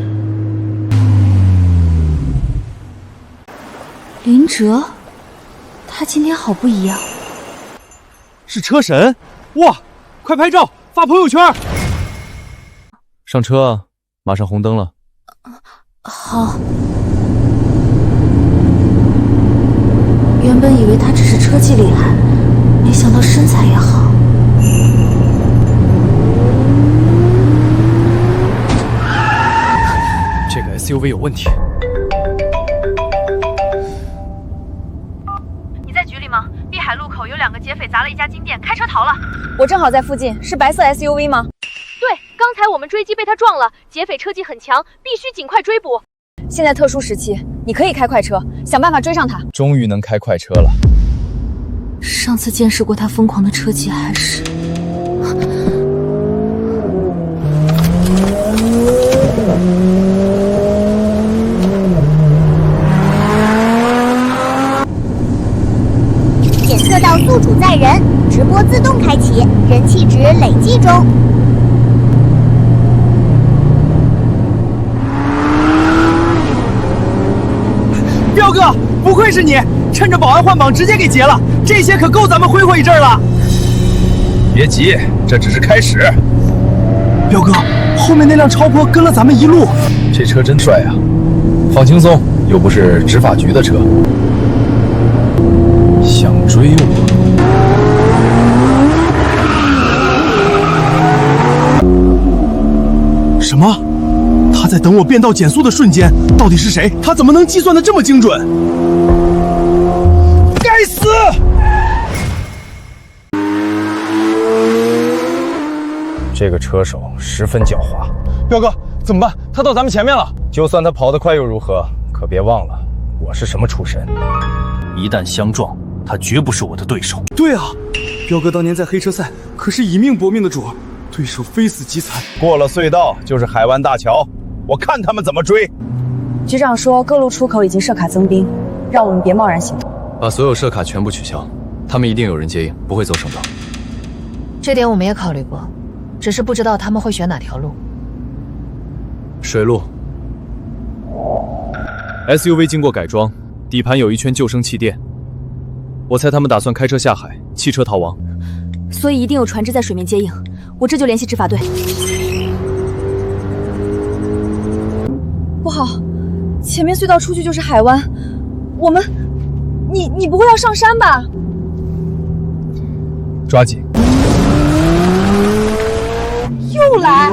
Speaker 9: 林哲，他今天好不一样。
Speaker 1: 是车神！哇，快拍照发朋友圈！
Speaker 6: 上车，马上红灯了。
Speaker 9: 好。原本以为他只是车技厉害，没想到身材也好。
Speaker 15: 这个 SUV 有问题。
Speaker 7: 你在局里吗？碧海路口有2个劫匪砸了一家金店，开车逃了。
Speaker 10: 我正好在附近，是白色 SUV 吗？
Speaker 7: 对，刚才我们追击被他撞了，劫匪车技很强，必须尽快追捕。
Speaker 10: 现在特殊时期，你可以开快车，想办法追上他。
Speaker 6: 终于能开快车了。
Speaker 9: 上次见识过他疯狂的车技还是……
Speaker 3: 迹中。
Speaker 1: 彪哥，不愧是你，趁着保安换绑直接给劫了，这些可够咱们挥霍一阵了。
Speaker 2: 别急，这只是开始。
Speaker 1: 彪哥，后面那辆超坡跟了咱们一路，
Speaker 2: 这车真帅啊！放轻松，又不是执法局的车。想追我？
Speaker 1: 什么？他在等我变道减速的瞬间，到底是谁？他怎么能计算的这么精准？该死！
Speaker 2: 这个车手十分狡猾。
Speaker 16: 彪哥，怎么办？他到咱们前面了。
Speaker 2: 就算他跑得快又如何？可别忘了，我是什么出身。
Speaker 15: 一旦相撞，他绝不是我的对手。
Speaker 1: 对啊，彪哥当年在黑车赛可是以命搏命的主，对手非死即残。
Speaker 18: 过了隧道就是海湾大桥，我看他们怎么追。
Speaker 10: 局长说各路出口已经设卡增兵，让我们别贸然行动。
Speaker 2: 把所有设卡全部取消，他们一定有人接应，不会走省道。
Speaker 17: 这点我们也考虑过，只是不知道他们会选哪条路。
Speaker 2: 水路。SUV 经过改装，底盘有一圈救生气垫。我猜他们打算开车下海，弃车逃亡。
Speaker 9: 所以一定有船只在水面接应，我这就联系执法队。
Speaker 10: 不好，前面隧道出去就是海湾，我们，你不会要上山吧？
Speaker 2: 抓紧！
Speaker 10: 又来！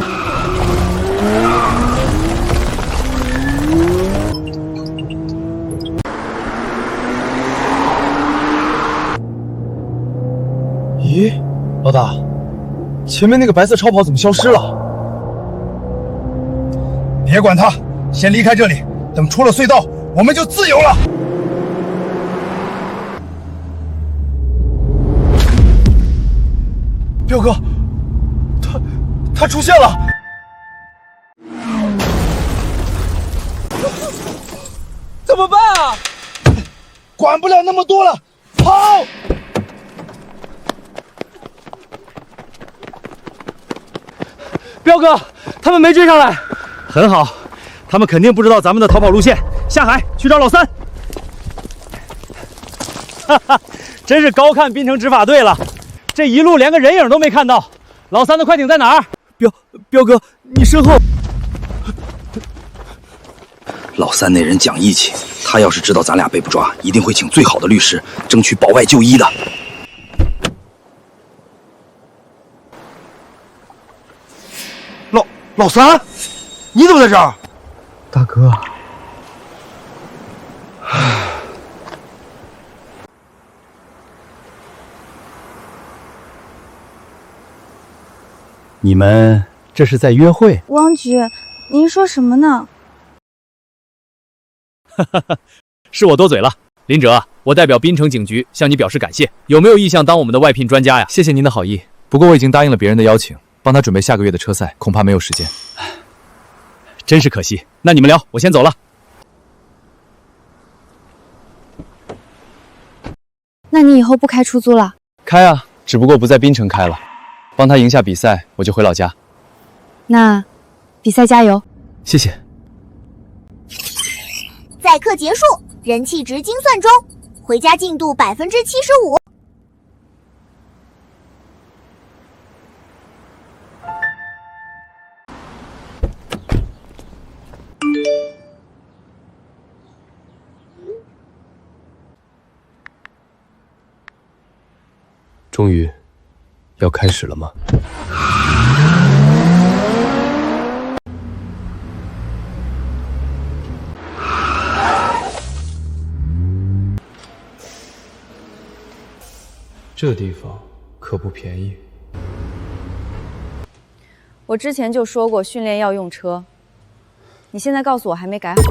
Speaker 2: 咦，老大，前面那个白色超跑怎么消失了？
Speaker 14: 别管他，先离开这里，等出了隧道，我们就自由了。
Speaker 1: 彪哥，他出现了！怎么办啊？
Speaker 14: 管不了那么多了，跑！
Speaker 1: 彪哥，他们没追上来，很好，他们肯定不知道咱们的逃跑路线，下海去找老三。哈哈，真是高看滨城执法队了，这一路连个人影都没看到。老三的快艇在哪儿？彪哥，你身后。
Speaker 11: 老三那人讲义气，他要是知道咱俩被不抓，一定会请最好的律师，争取保外就医的。
Speaker 19: 老三，你怎么在这儿？
Speaker 2: 大哥，
Speaker 6: 你们这是在约会？
Speaker 10: 王局，您说什么呢？
Speaker 6: 是我多嘴了，林哲，我代表滨城警局向你表示感谢。有没有意向当我们的外聘专家呀？
Speaker 2: 谢谢您的好意，不过我已经答应了别人的邀请，帮他准备下个月的车赛，恐怕没有时间。
Speaker 6: 真是可惜。那你们聊，我先走了。
Speaker 9: 那你以后不开出租了？
Speaker 2: 开啊，只不过不在滨城开了。帮他赢下比赛，我就回老家。
Speaker 9: 那比赛加油！
Speaker 2: 谢谢。
Speaker 3: 载客结束，人气值精算中，回家进度75%。
Speaker 2: 终于要开始了吗？这地方可不便宜。
Speaker 10: 我之前就说过训练要用车，你现在告诉我还没改好。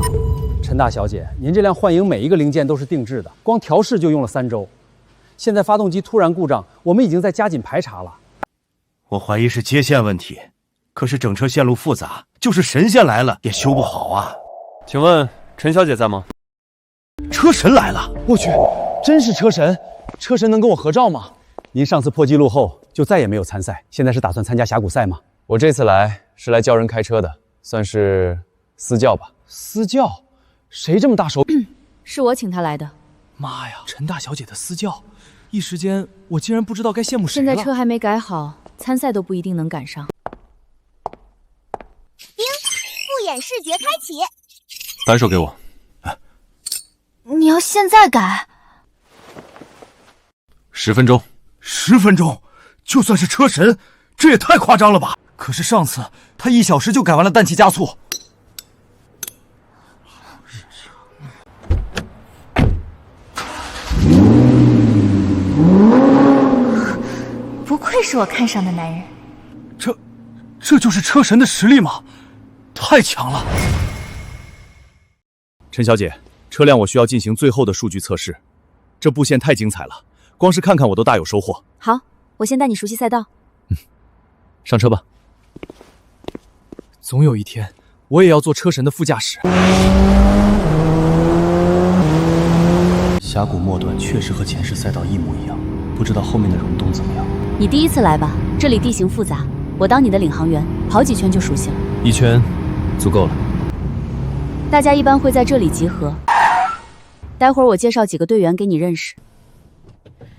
Speaker 22: 陈大小姐，您这辆幻影每一个零件都是定制的，光调试就用了3周。现在发动机突然故障，我们已经在加紧排查了。
Speaker 16: 我怀疑是接线问题，可是整车线路复杂，就是神仙来了也修不好啊。
Speaker 15: 请问陈小姐在吗？
Speaker 16: 车神来了！
Speaker 22: 我去，真是车神！车神能跟我合照吗？您上次破纪录后
Speaker 20: 就再也没有参赛。现在是打算参加峡谷赛吗？
Speaker 2: 我这次来是来教人开车的，算是私教吧。
Speaker 8: 私教？谁这么大手？
Speaker 9: 是我请他来的。
Speaker 8: 妈呀，陈大小姐的私教，一时间我竟然不知道该羡慕谁
Speaker 9: 现
Speaker 8: 了。
Speaker 9: 在车还没改好，参赛都不一定能赶上。
Speaker 3: 冰，复眼视觉开启。
Speaker 15: 扳手给我。
Speaker 17: 你要现在改
Speaker 15: ？10分钟。
Speaker 1: 10分钟，就算是车神，这也太夸张了吧？可是上次他1小时就改完了氮气加速。
Speaker 17: 不愧是我看上的男人。
Speaker 1: 这就是车神的实力吗？太强了！
Speaker 6: 陈小姐，车辆我需要进行最后的数据测试。这布线太精彩了，光是看看我都大有收获。
Speaker 9: 好，我先带你熟悉赛道。
Speaker 6: 上车吧。
Speaker 8: 总有一天，我也要做车神的副驾驶。
Speaker 12: 峡谷末端确实和前世赛道一模一样，不知道后面的溶洞怎么样。
Speaker 9: 你第一次来吧，这里地形复杂，我当你的领航员，跑几圈就熟悉了。
Speaker 15: 1圈足够了。
Speaker 9: 大家一般会在这里集合，待会儿我介绍几个队员给你认识。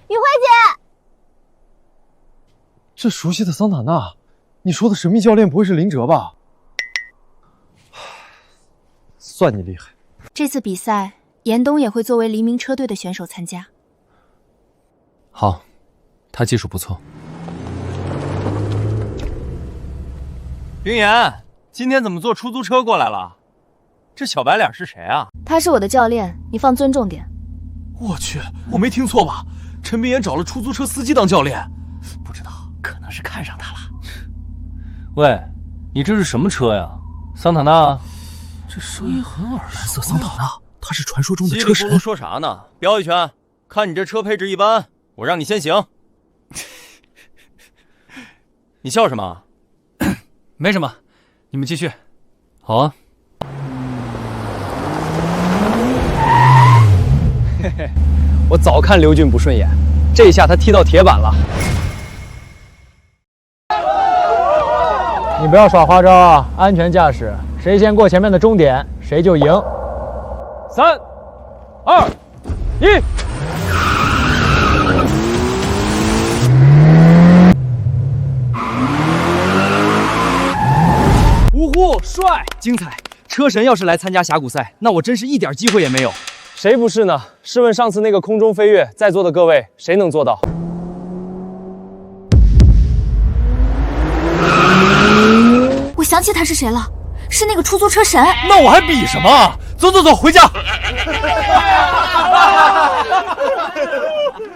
Speaker 3: 雨慧姐，
Speaker 2: 这熟悉的桑塔纳，你说的神秘教练不会是林哲吧？算你厉害。
Speaker 17: 这次比赛，严冬也会作为黎明车队的选手参加。
Speaker 15: 好，他技术不错。
Speaker 6: 冰岩，今天怎么坐出租车过来了？这小白脸是谁啊？
Speaker 9: 他是我的教练，你放尊重点。
Speaker 1: 我去，我没听错吧？陈冰岩找了出租车司机当教练，不知道，可能是看上他了。
Speaker 15: 喂，你这是什么车呀？桑塔纳？
Speaker 1: 这声音很耳熟。蓝色桑塔纳，他是传说中的车神。
Speaker 6: 稀里糊涂说啥呢？飙一圈，看你这车配置一般，我让你先行。你笑什么？
Speaker 8: 没什么，你们继续。
Speaker 15: 好啊。
Speaker 8: 嘿嘿，我早看刘俊不顺眼，这一下他踢到铁板了。
Speaker 22: 你不要耍花招啊！安全驾驶，谁先过前面的终点，谁就赢。3、2、1。
Speaker 8: 呜呼，帅，精彩！车神要是来参加峡谷赛，那我真是一点机会也没有。
Speaker 22: 谁不是呢？试问上次那个空中飞跃，在座的各位谁能做到？
Speaker 17: 我想起他是谁了，是那个出租车神。
Speaker 1: 那我还比什么？走走走，回家。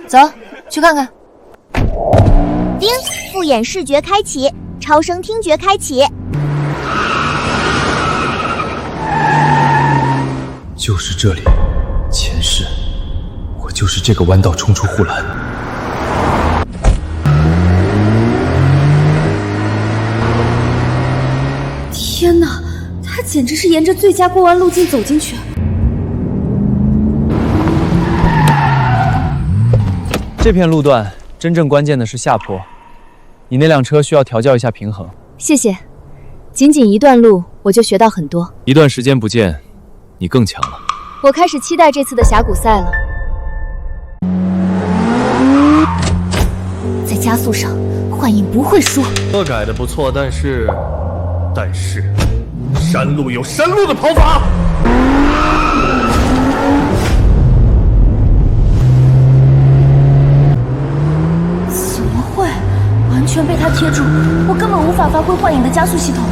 Speaker 17: 走，去看看。
Speaker 3: 冰，复眼视觉开启，超声听觉开启。
Speaker 2: 就是这里，前世我就是这个弯道冲出护栏。
Speaker 17: 天哪，他简直是沿着最佳过弯路径走进去。
Speaker 6: 这片路段真正关键的是下坡，你那辆车需要调教一下平衡。
Speaker 9: 谢谢，仅仅一段路我就学到很多。
Speaker 6: 一段时间不见，你更强了。
Speaker 9: 我开始期待这次的峡谷赛了。
Speaker 17: 在加速上，幻影不会输。
Speaker 15: 车改的不错，但是山路有山路的跑法。
Speaker 17: 怎么会？完全被他贴住，我根本无法发挥幻影的加速系统。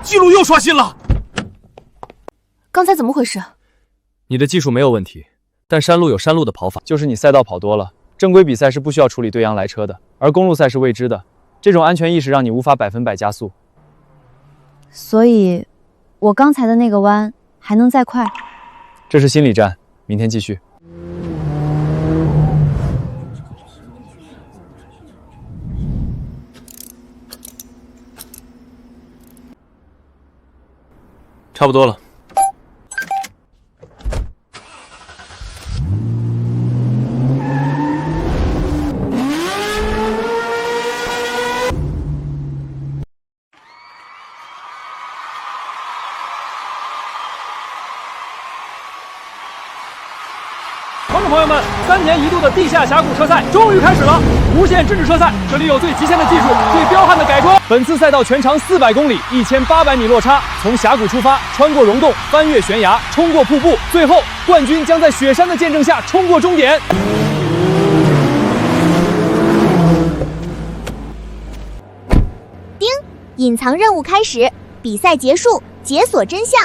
Speaker 1: 记录又刷新了。
Speaker 17: 刚才怎么回事？
Speaker 6: 你的技术没有问题，但山路有山路的跑法，就是你赛道跑多了，正规比赛是不需要处理对阳来车的，而公路赛是未知的，这种安全意识让你无法100%加速。
Speaker 9: 所以，我刚才的那个弯还能再快？
Speaker 6: 这是心理战，明天继续。差不多了。
Speaker 22: 朋友们，3年一度的地下峡谷车赛终于开始了！无限制车赛，这里有最极限的技术，最彪悍的改装。本次赛道全长400公里，1800米落差，从峡谷出发，穿过溶洞，翻越悬崖，冲过瀑布，最后冠军将在雪山的见证下冲过终点。
Speaker 3: 叮，隐藏任务开始，比赛结束，解锁真相。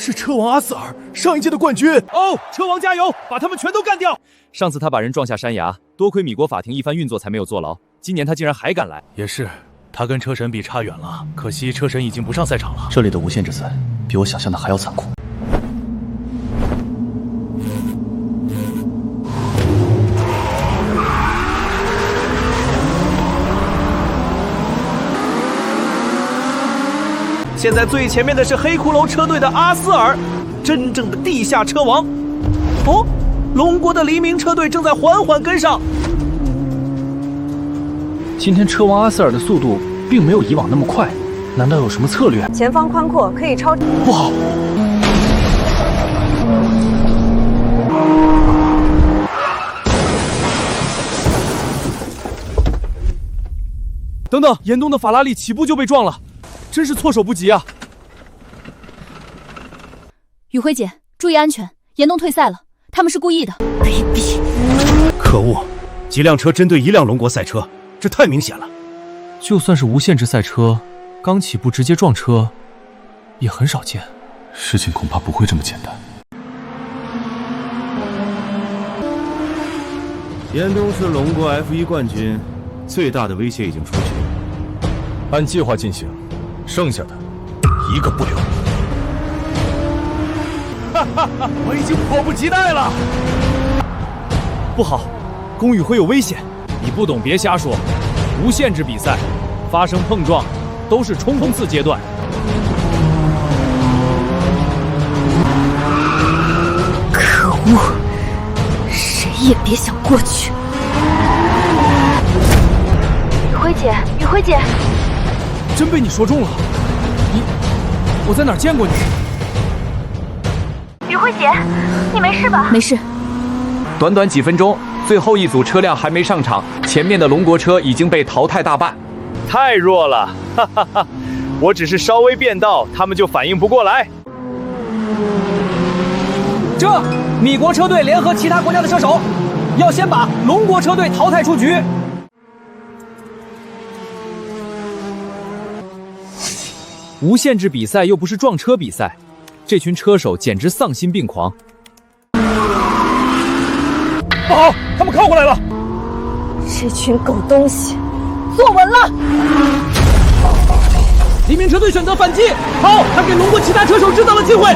Speaker 1: 是车王阿斯尔，上一届的冠军。
Speaker 6: 哦，车王加油，把他们全都干掉！上次他把人撞下山崖，多亏米国法庭一番运作才没有坐牢。今年他竟然还敢来，
Speaker 15: 也是，他跟车神比差远了。可惜车神已经不上赛场了。
Speaker 12: 这里的无限制赛比我想象的还要残酷。
Speaker 5: 现在最前面的是黑骷髅车队的阿斯尔，真正的地下车王。哦，龙国的黎明车队正在缓缓跟上。
Speaker 12: 今天车王阿斯尔的速度并没有以往那么快，难道有什么策略？
Speaker 4: 前方宽阔，可以超。
Speaker 12: 不好！
Speaker 8: 等等，岩东的法拉利起步就被撞了。真是措手不及啊！
Speaker 9: 雨辉姐，注意安全！岩东退赛了，他们是故意的。
Speaker 5: 卑鄙！可恶！几辆车针对一辆龙国赛车，这太明显了。
Speaker 15: 就算是无限制赛车，刚起步直接撞车，也很少见。
Speaker 12: 事情恐怕不会这么简单。
Speaker 18: 岩东是龙国 F1 冠军，最大的威胁已经出去了。
Speaker 2: 按计划进行。剩下的一个不留。
Speaker 1: 哈哈哈！我已经迫不及待了。
Speaker 8: 不好，龚宇辉有危险。你不懂别瞎说。无限制比赛，发生碰撞都是冲刺阶段。
Speaker 9: 可恶！谁也别想过去。
Speaker 17: 雨辉姐。
Speaker 8: 真被你说中了，我在哪儿见过你？
Speaker 7: 雨辉姐，你没事吧？
Speaker 9: 没事。
Speaker 6: 短短几分钟，最后一组车辆还没上场，前面的龙国车已经被淘汰大半。
Speaker 8: 太弱了，哈哈哈！我只是稍微变道，他们就反应不过来。
Speaker 22: 这米国车队联合其他国家的车手，要先把龙国车队淘汰出局。
Speaker 6: 无限制比赛又不是撞车比赛，这群车手简直丧心病狂。
Speaker 1: 不好，他们靠过来了！
Speaker 4: 这群狗东西，坐稳了！
Speaker 22: 黎明车队选择反击，
Speaker 1: 好，他给龙国其他车手制造了机会。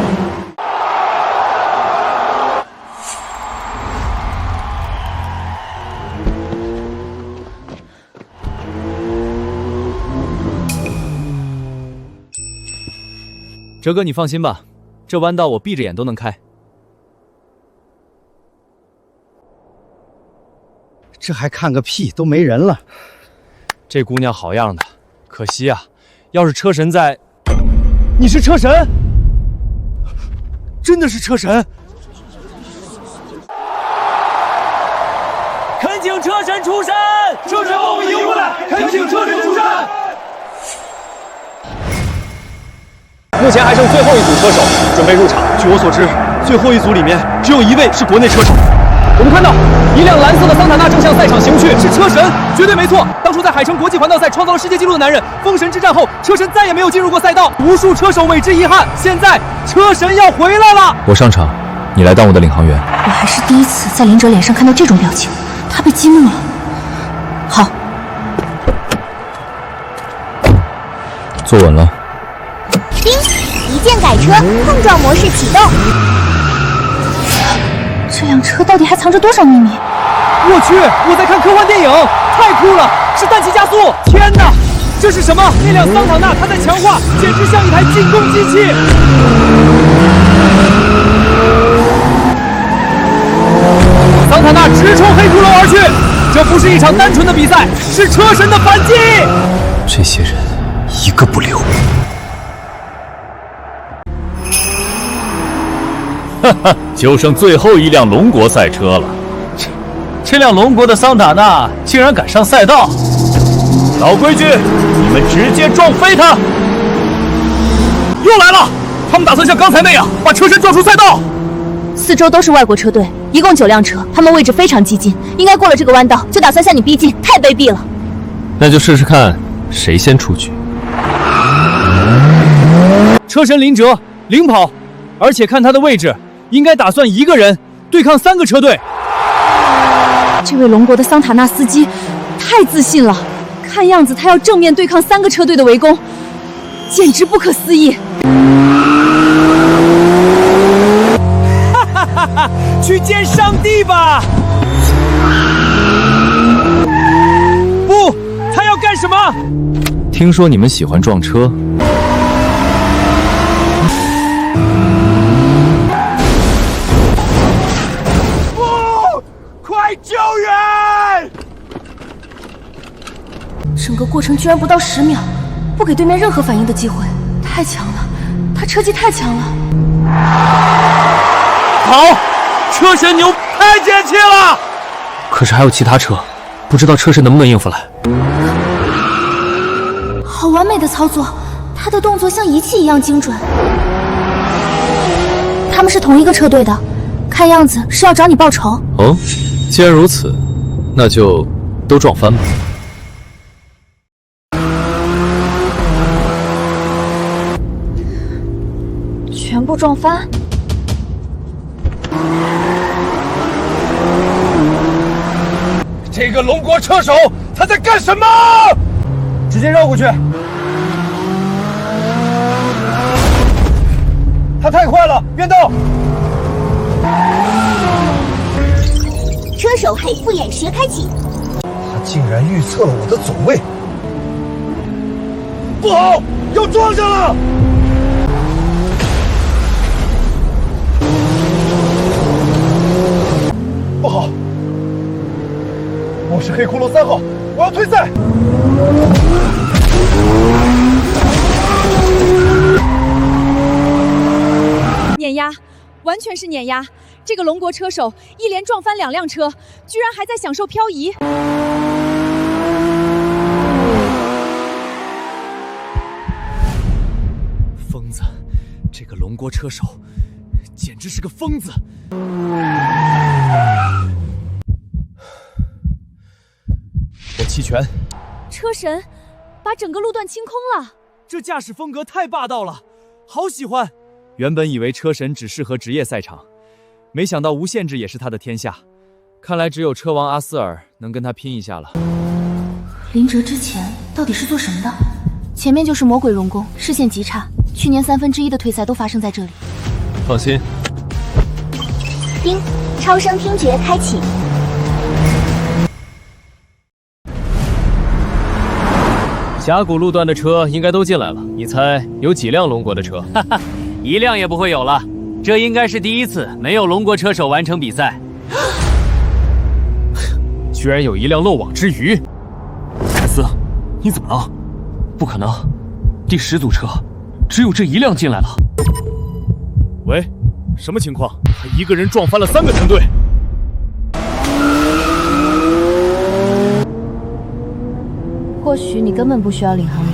Speaker 6: 哲哥，你放心吧，这弯道我闭着眼都能开。
Speaker 19: 这还看个屁，都没人了。
Speaker 6: 这姑娘好样的，可惜啊，要是车神在……
Speaker 1: 你是车神？真的是车神！
Speaker 22: 恳请车神出山！
Speaker 1: 车神把我们迎回来！恳请车神出山！
Speaker 22: 目前还剩最后一组车手准备入场。
Speaker 1: 据我所知，最后一组里面只有1位是国内车手。
Speaker 22: 我们看到一辆蓝色的桑塔纳正向赛场行去，
Speaker 1: 是车神，
Speaker 22: 绝对没错。当初在海城国际环道赛创造了世界纪录的男人，封神之战后，车神再也没有进入过赛道，无数车手为之遗憾。现在车神要回来了。
Speaker 2: 我上场，你来当我的领航员。
Speaker 9: 我还是第一次在林哲脸上看到这种表情，他被激怒了。好，
Speaker 2: 坐稳了。
Speaker 3: 叮，一键改车，碰撞模式启动。
Speaker 9: 这辆车到底还藏着多少秘密？
Speaker 22: 我去，我在看科幻电影，太酷了！是氮气加速！天哪，这是什么？那辆桑塔纳它在强化，简直像一台进攻机器！桑塔纳直冲黑骷髅而去，这不是一场单纯的比赛，是车神的反击！
Speaker 12: 这些人一个不留。
Speaker 15: 哈哈，就剩最后一辆龙国赛车了。
Speaker 5: 这辆龙国的桑塔纳竟然敢上赛道！老规矩，你们直接撞飞他！
Speaker 1: 又来了！他们打算像刚才那样把车身撞出赛道。
Speaker 9: 四周都是外国车队，一共9辆车，他们位置非常激进，应该过了这个弯道就打算向你逼近，太卑鄙了。
Speaker 15: 那就试试看谁先出局。
Speaker 8: 车神林哲领跑，而且看他的位置，应该打算一个人对抗3个车队。
Speaker 9: 这位龙国的桑塔纳司机太自信了，看样子他要正面对抗3个车队的围攻，简直不可思议。
Speaker 8: 哈哈哈！去见上帝吧！不，他要干什么？
Speaker 6: 听说你们喜欢撞车。
Speaker 1: 不，快救援！
Speaker 17: 整个过程居然不到10秒，不给对面任何反应的机会，太强了，他车技太强了。
Speaker 1: 好，车神牛太解气了！
Speaker 15: 可是还有其他车，不知道车神能不能应付来。
Speaker 17: 好完美的操作，他的动作像仪器一样精准。他们是同一个车队的，看样子是要找你报仇。
Speaker 15: 哦，既然如此，那就都撞翻吧。
Speaker 9: 全部撞翻？
Speaker 1: 这个龙国车手他在干什么？
Speaker 2: 直接绕过去。他太快了，变道。
Speaker 3: 车手黑复眼学开启。
Speaker 14: 他竟然预测了我的走位，
Speaker 1: 不好，要撞上了！
Speaker 14: 不好，我是黑骷髅3号，我要退赛。
Speaker 4: 碾压，完全是碾压！这个龙国车手一连撞翻2辆车，居然还在享受漂移。
Speaker 8: 疯子，这个龙国车手简直是个疯子！我弃权。
Speaker 4: 车神把整个路段清空了，
Speaker 8: 这驾驶风格太霸道了，好喜欢。原本以为车神只适合职业赛场，没想到无限制也是他的天下。看来只有车王阿斯尔能跟他拼一下了。
Speaker 17: 林哲之前到底是做什么的？
Speaker 9: 前面就是魔鬼荣宫，视线极差，去年1/3的退赛都发生在这里。
Speaker 15: 放心。
Speaker 3: 叮，超声听觉开启。
Speaker 15: 峡谷路段的车应该都进来了，你猜有几辆龙国的车？
Speaker 6: 哈哈，1辆也不会有了。这应该是第一次没有龙国车手完成比赛。
Speaker 15: 居然有1辆漏网之鱼！凯斯，你怎么了？不可能，第10组车只有这1辆进来了。
Speaker 18: 喂，什么情况？他一个人撞翻了3个车队。
Speaker 9: 或许你根本不需要领航员。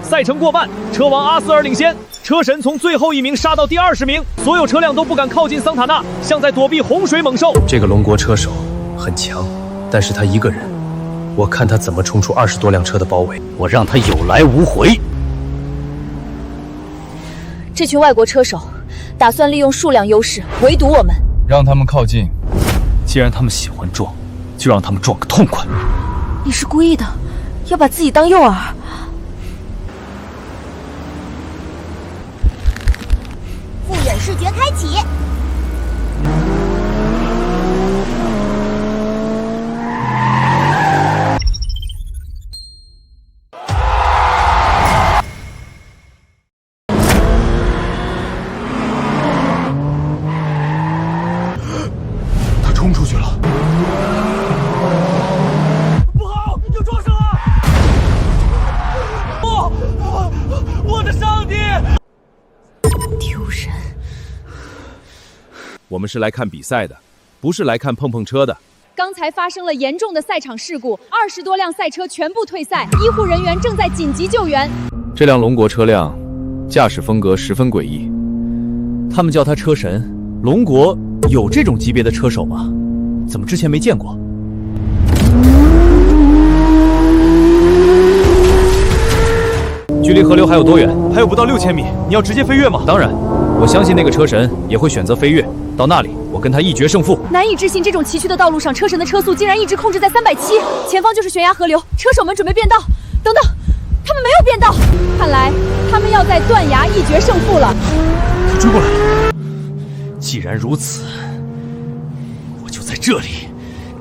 Speaker 22: 赛程过半，车王阿斯尔领先，车神从最后1名杀到第20名，所有车辆都不敢靠近桑塔纳，像在躲避洪水猛兽。
Speaker 12: 这个龙国车手很强，但是他一个人，我看他怎么冲出20多辆车的包围，我让他有来无回。
Speaker 9: 这群外国车手打算利用数量优势围堵我们，
Speaker 2: 让他们靠近。
Speaker 15: 既然他们喜欢撞，就让他们撞个痛快。
Speaker 17: 你是故意的，要把自己当诱饵。
Speaker 3: 复眼视觉开启。
Speaker 18: 我们是来看比赛的，不是来看碰碰车的。
Speaker 4: 刚才发生了严重的赛场事故，20多辆赛车全部退赛，医护人员正在紧急救援。
Speaker 6: 这辆龙国车辆驾驶风格十分诡异，他们叫他车神。龙国有这种级别的车手吗？怎么之前没见过？
Speaker 15: 距离河流还有多远？还有不到6000米。你要直接飞跃吗？
Speaker 6: 当然，我相信那个车神也会选择飞跃。到那里，我跟他一决胜负。
Speaker 4: 难以置信，这种崎岖的道路上，车神的车速竟然一直控制在370，前方就是悬崖河流，车手们准备变道。等等，他们没有变道，看来他们要在断崖一决胜负了。
Speaker 15: 他追过来了。既然如此，我就在这里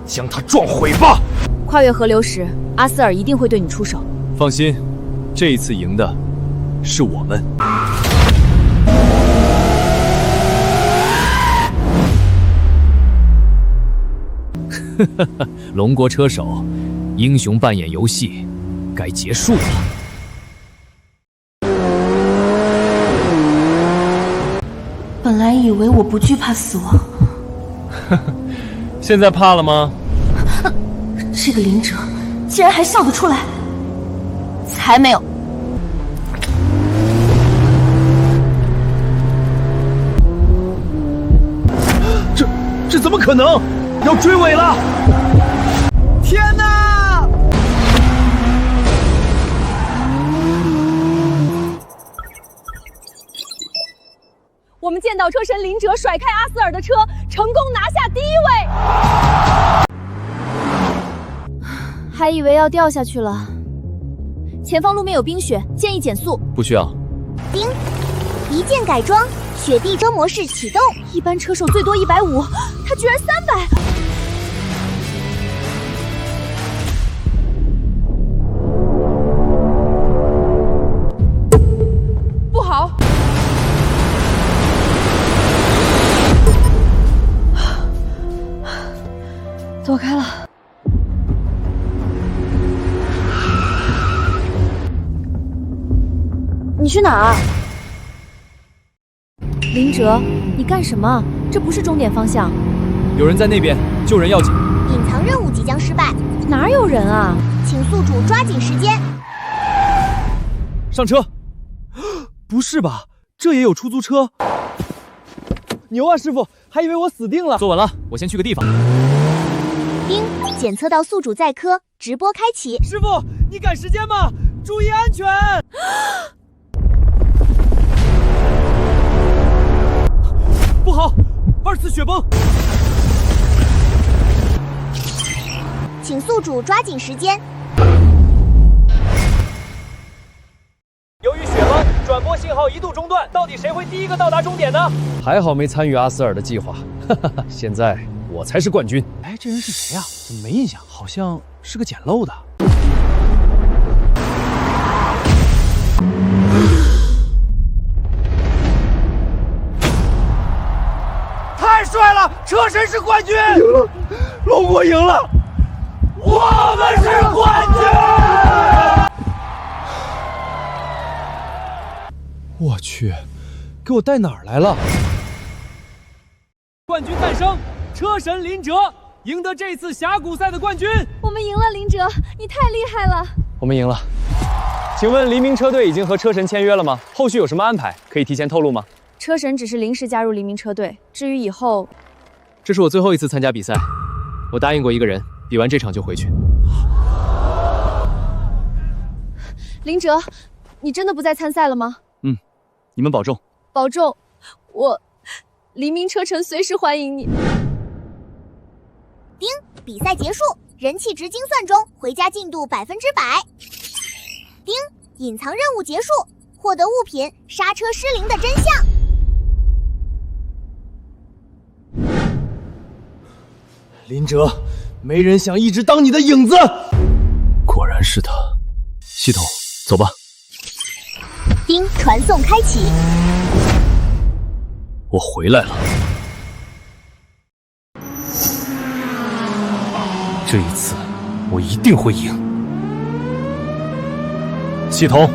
Speaker 15: 将他撞毁吧。
Speaker 9: 跨越河流时，阿斯尔一定会对你出手。
Speaker 6: 放心，这一次赢的是我们。龙国车手，英雄扮演游戏该结束了。
Speaker 17: 本来以为我不惧怕死亡，
Speaker 15: 现在怕了吗？
Speaker 17: 这个灵者竟然还笑得出来，才没有。
Speaker 5: 这怎么可能？要追尾了！天哪！
Speaker 4: 我们见到车神林哲甩开阿斯尔的车，成功拿下第1位。
Speaker 9: 还以为要掉下去了。前方路面有冰雪，建议减速。
Speaker 6: 不需要。
Speaker 3: 叮，一键改装，雪地车模式启动。
Speaker 4: 一般车手最多150，他居然300。不好！躲开了。
Speaker 9: 你去哪儿？林哲，你干什么？这不是终点方向。
Speaker 6: 有人在那边，救人要紧。
Speaker 3: 隐藏任务即将失败，
Speaker 9: 哪有人啊？
Speaker 3: 请宿主抓紧时间。
Speaker 1: 上车！不是吧？这也有出租车？牛啊，师傅！还以为我死定了。
Speaker 6: 坐稳了，我先去个地方。
Speaker 3: 叮，检测到宿主在科，直播开启。
Speaker 1: 师傅，你赶时间吗？注意安全！不好，2次雪崩！
Speaker 3: 请宿主抓紧时间。
Speaker 22: 由于雪崩，转播信号一度中断，到底谁会第一个到达终点呢？
Speaker 6: 还好没参与阿斯尔的计划，现在我才是冠军。
Speaker 1: 哎，这人是谁呀？怎么没印象？好像是个捡漏的。太帅了！车神是冠军，
Speaker 19: 赢了，龙国赢了，
Speaker 5: 我们是冠军！
Speaker 1: 我去，给我带哪儿来了？
Speaker 22: 冠军诞生，车神林哲赢得这次峡谷赛的冠军。
Speaker 4: 我们赢了，林哲，你太厉害了！
Speaker 8: 我们赢了。请问黎明车队已经和车神签约了吗？后续有什么安排？可以提前透露吗？
Speaker 9: 车神只是临时加入黎明车队，至于以后，
Speaker 8: 这是我最后一次参加比赛，我答应过一个人，比完这场就回去。
Speaker 4: 林哲，你真的不再参赛了吗？
Speaker 8: 你们保重。
Speaker 4: 保重，我黎明车城随时欢迎你。
Speaker 3: 叮，比赛结束，人气值精算中，回家进度100%。叮，隐藏任务结束，获得物品刹车失灵的真相。
Speaker 1: 林哲，没人想一直当你的影子。
Speaker 6: 果然是他。系统，走吧。
Speaker 3: 叮，传送开启。
Speaker 6: 我回来了。
Speaker 15: 这一次，我一定会赢。系统，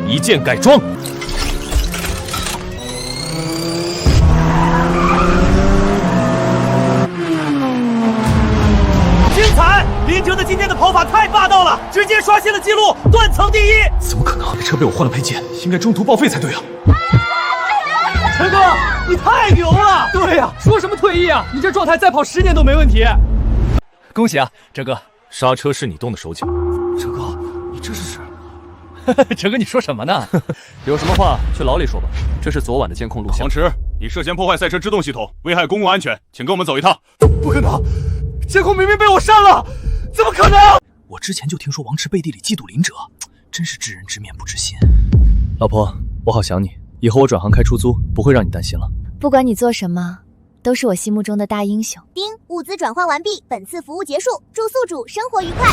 Speaker 15: 一键改装。
Speaker 5: 今天的跑法太霸道了，直接刷新了记录，断层第一。
Speaker 15: 怎么可能？这车被我换了配件，应该中途报废才对啊！
Speaker 5: 陈哥，你太牛了！
Speaker 22: 对呀，说什么退役啊？你这状态再跑10年都没问题。恭喜啊，哲哥！
Speaker 15: 刹车是你动的手脚。
Speaker 22: 哲哥，你这是？哲哥，你说什么呢？
Speaker 15: 有什么话去牢里说吧。这是昨晚的监控录像。
Speaker 18: 王驰，你涉嫌破坏赛车制动系统，危害公共安全，请跟我们走一趟。
Speaker 22: 不可能，监控明明被我删了，怎么可能？
Speaker 12: 我之前就听说王驰背地里嫉妒林哲，真是知人知面不知心。
Speaker 6: 老婆，我好想你，以后我转行开出租，不会让你担心了。
Speaker 9: 不管你做什么，都是我心目中的大英雄。
Speaker 3: 丁，物资转换完毕，本次服务结束，祝宿主生活愉快。